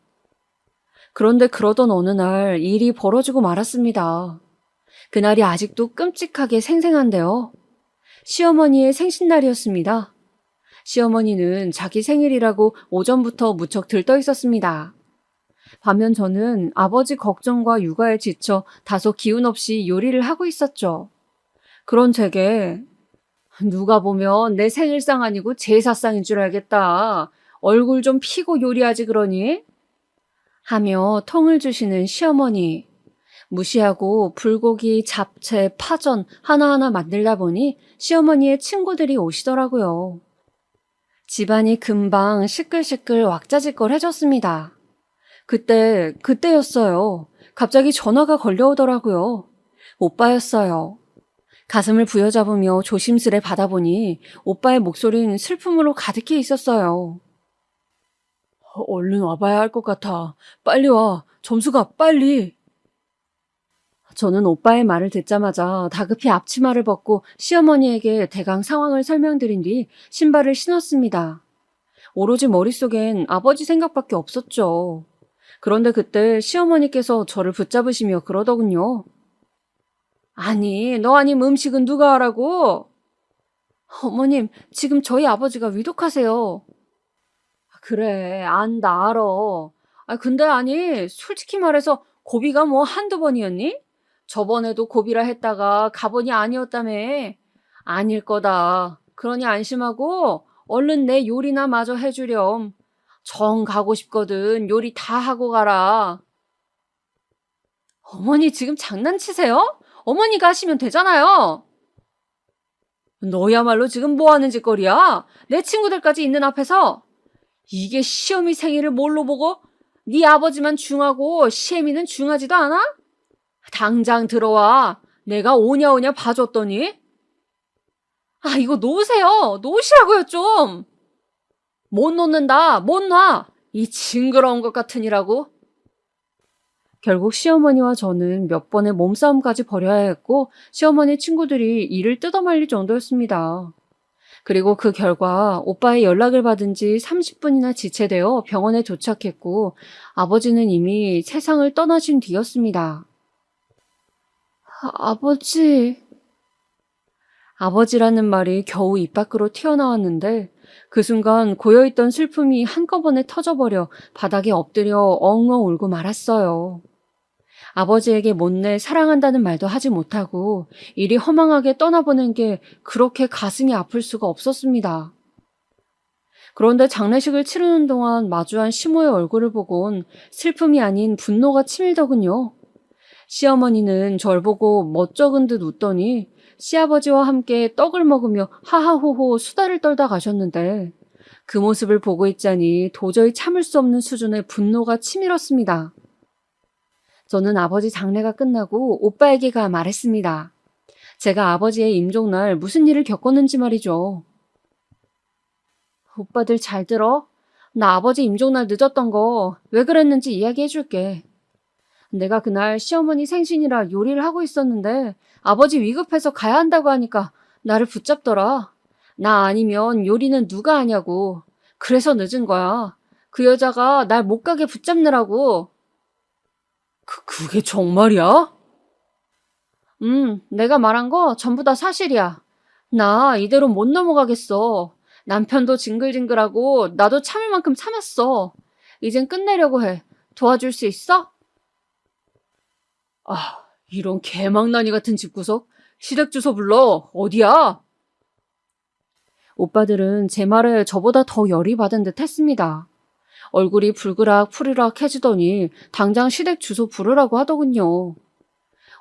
그런데 그러던 어느 날 일이 벌어지고 말았습니다. 그날이 아직도 끔찍하게 생생한데요. 시어머니의 생신날이었습니다. 시어머니는 자기 생일이라고 오전부터 무척 들떠 있었습니다. 반면 저는 아버지 걱정과 육아에 지쳐 다소 기운 없이 요리를 하고 있었죠. 그런 제게 누가 보면 내 생일상 아니고 제사상인 줄 알겠다. 얼굴 좀 피고 요리하지 그러니? 하며 통을 주시는 시어머니. 무시하고 불고기, 잡채, 파전 하나하나 만들다 보니 시어머니의 친구들이 오시더라고요. 집안이 금방 시끌시끌 왁자지껄해졌습니다. 그때였어요. 갑자기 전화가 걸려오더라고요. 오빠였어요. 가슴을 부여잡으며 조심스레 받아보니 오빠의 목소리는 슬픔으로 가득해 있었어요. 얼른 와봐야 할 것 같아. 빨리 와. 점수가 빨리. 저는 오빠의 말을 듣자마자 다급히 앞치마를 벗고 시어머니에게 대강 상황을 설명드린 뒤 신발을 신었습니다. 오로지 머릿속엔 아버지 생각밖에 없었죠. 그런데 그때 시어머니께서 저를 붙잡으시며 그러더군요. 아니, 너 아님 음식은 누가 하라고? 어머님, 지금 저희 아버지가 위독하세요. 그래, 안다, 알아. 근데 아니, 솔직히 말해서 고비가 뭐 한두 번이었니? 저번에도 고비라 했다가 가번이 아니었다며. 아닐 거다. 그러니 안심하고 얼른 내 요리나 마저 해주렴. 정 가고 싶거든. 요리 다 하고 가라. 어머니 지금 장난치세요? 어머니가 하시면 되잖아요. 너야말로 지금 뭐 하는 짓거리야? 내 친구들까지 있는 앞에서. 이게 시어미 생일을 뭘로 보고? 네 아버지만 중하고 시애미는 중하지도 않아? 당장 들어와. 내가 오냐오냐 봐줬더니. 이거 놓으세요. 놓으시라고요 좀. 못 놓는다. 못 놔. 이 징그러운 것 같으니라고. 결국 시어머니와 저는 몇 번의 몸싸움까지 벌여야 했고 시어머니 친구들이 이를 뜯어말릴 정도였습니다. 그리고 그 결과 오빠의 연락을 받은 지 30분이나 지체되어 병원에 도착했고 아버지는 이미 세상을 떠나신 뒤였습니다. 아버지... 아버지라는 말이 겨우 입 밖으로 튀어나왔는데 그 순간 고여있던 슬픔이 한꺼번에 터져버려 바닥에 엎드려 엉엉 울고 말았어요. 아버지에게 못내 사랑한다는 말도 하지 못하고 이리 허망하게 떠나보낸 게 그렇게 가슴이 아플 수가 없었습니다. 그런데 장례식을 치르는 동안 마주한 시모의 얼굴을 보곤 슬픔이 아닌 분노가 치밀더군요. 시어머니는 절 보고 멋쩍은 듯 웃더니 시아버지와 함께 떡을 먹으며 하하호호 수다를 떨다 가셨는데 그 모습을 보고 있자니 도저히 참을 수 없는 수준의 분노가 치밀었습니다. 저는 아버지 장례가 끝나고 오빠에게 말했습니다. 제가 아버지의 임종날 무슨 일을 겪었는지 말이죠. 오빠들 잘 들어? 나 아버지 임종날 늦었던 거 왜 그랬는지 이야기해줄게. 내가 그날 시어머니 생신이라 요리를 하고 있었는데 아버지 위급해서 가야 한다고 하니까 나를 붙잡더라. 나 아니면 요리는 누가 하냐고. 그래서 늦은 거야. 그 여자가 날 못 가게 붙잡느라고. 그게 정말이야? 내가 말한 거 전부 다 사실이야. 나 이대로 못 넘어가겠어. 남편도 징글징글하고 나도 참을 만큼 참았어. 이젠 끝내려고 해. 도와줄 수 있어? 이런 개망나니 같은 집구석? 시댁 주소 불러. 어디야? 오빠들은 제 말에 저보다 더 열이 받은 듯 했습니다. 얼굴이 불그락 푸르락해지더니 당장 시댁 주소 부르라고 하더군요.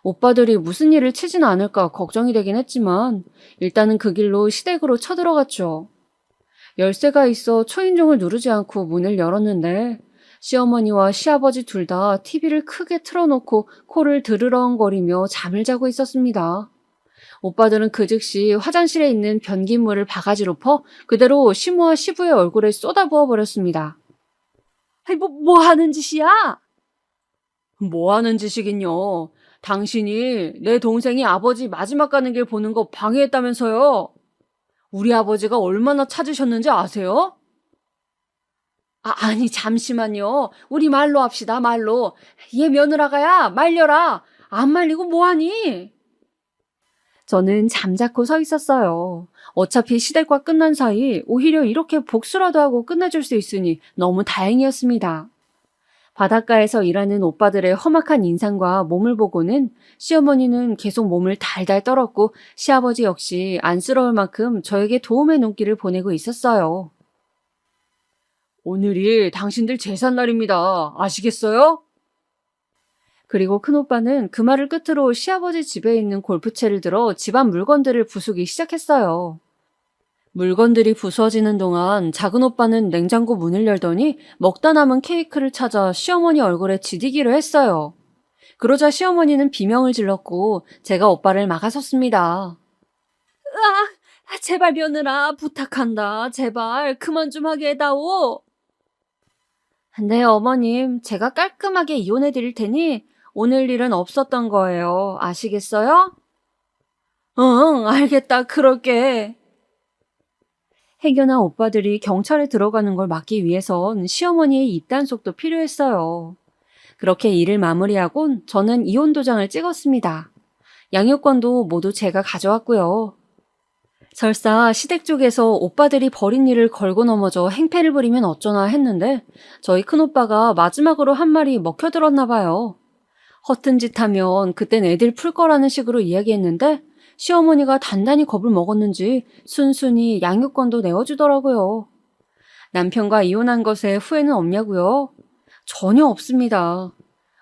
오빠들이 무슨 일을 치진 않을까 걱정이 되긴 했지만 일단은 그 길로 시댁으로 쳐들어갔죠. 열쇠가 있어 초인종을 누르지 않고 문을 열었는데 시어머니와 시아버지 둘 다 TV를 크게 틀어놓고 코를 드르렁거리며 잠을 자고 있었습니다. 오빠들은 그 즉시 화장실에 있는 변기물을 바가지로 퍼 그대로 시모와 시부의 얼굴에 쏟아부어 버렸습니다. 뭐 하는 짓이야? 뭐 하는 짓이긴요. 당신이 내 동생이 아버지 마지막 가는 길 보는 거 방해했다면서요. 우리 아버지가 얼마나 찾으셨는지 아세요? 아니 잠시만요. 우리 말로 합시다, 말로. 얘 며느라가야 말려라. 안 말리고 뭐하니? 저는 잠자코 서 있었어요. 어차피 시댁과 끝난 사이 오히려 이렇게 복수라도 하고 끝내줄 수 있으니 너무 다행이었습니다. 바닷가에서 일하는 오빠들의 험악한 인상과 몸을 보고는 시어머니는 계속 몸을 달달 떨었고 시아버지 역시 안쓰러울 만큼 저에게 도움의 눈길을 보내고 있었어요. 오늘이 당신들 제삿날입니다. 아시겠어요? 그리고 큰오빠는 그 말을 끝으로 시아버지 집에 있는 골프채를 들어 집안 물건들을 부수기 시작했어요. 물건들이 부서지는 동안 작은 오빠는 냉장고 문을 열더니 먹다 남은 케이크를 찾아 시어머니 얼굴에 지디기로 했어요. 그러자 시어머니는 비명을 질렀고 제가 오빠를 막아섰습니다. 제발 며느라 부탁한다. 제발 그만 좀 하게 해다오. 네 어머님, 제가 깔끔하게 이혼해 드릴 테니 오늘 일은 없었던 거예요. 아시겠어요? 응, 알겠다. 그럴게. 해견아 오빠들이 경찰에 들어가는 걸 막기 위해선 시어머니의 입단속도 필요했어요. 그렇게 일을 마무리하곤 저는 이혼 도장을 찍었습니다. 양육권도 모두 제가 가져왔고요. 설사 시댁 쪽에서 오빠들이 벌인 일을 걸고 넘어져 행패를 부리면 어쩌나 했는데 저희 큰오빠가 마지막으로 한 말이 먹혀들었나 봐요. 허튼 짓 하면 그땐 애들 풀 거라는 식으로 이야기했는데 시어머니가 단단히 겁을 먹었는지 순순히 양육권도 내어주더라고요. 남편과 이혼한 것에 후회는 없냐고요? 전혀 없습니다.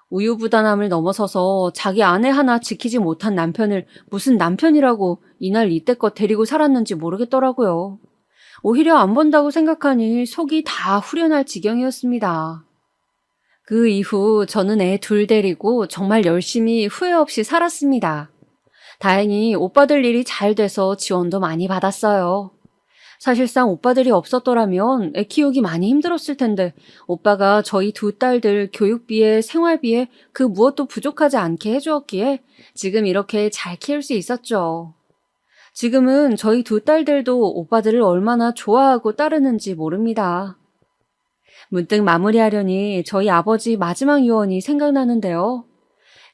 우유부단함을 넘어서서 자기 아내 하나 지키지 못한 남편을 무슨 남편이라고 이날 이때껏 데리고 살았는지 모르겠더라고요. 오히려 안 본다고 생각하니 속이 다 후련할 지경이었습니다. 그 이후 저는 애 둘 데리고 정말 열심히 후회 없이 살았습니다. 다행히 오빠들 일이 잘 돼서 지원도 많이 받았어요. 사실상 오빠들이 없었더라면 애 키우기 많이 힘들었을 텐데 오빠가 저희 두 딸들 교육비에 생활비에 그 무엇도 부족하지 않게 해주었기에 지금 이렇게 잘 키울 수 있었죠. 지금은 저희 두 딸들도 오빠들을 얼마나 좋아하고 따르는지 모릅니다. 문득 마무리하려니 저희 아버지 마지막 유언이 생각나는데요.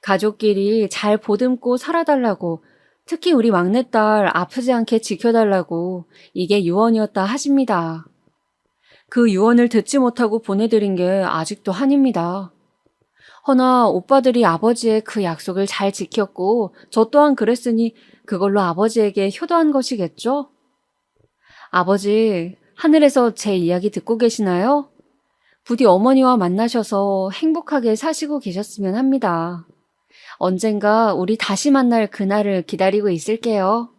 가족끼리 잘 보듬고 살아달라고 특히 우리 막내딸 아프지 않게 지켜달라고 이게 유언이었다 하십니다. 그 유언을 듣지 못하고 보내드린 게 아직도 한입니다. 허나 오빠들이 아버지의 그 약속을 잘 지켰고 저 또한 그랬으니 그걸로 아버지에게 효도한 것이겠죠? 아버지, 하늘에서 제 이야기 듣고 계시나요? 부디 어머니와 만나셔서 행복하게 사시고 계셨으면 합니다. 언젠가 우리 다시 만날 그날을 기다리고 있을게요.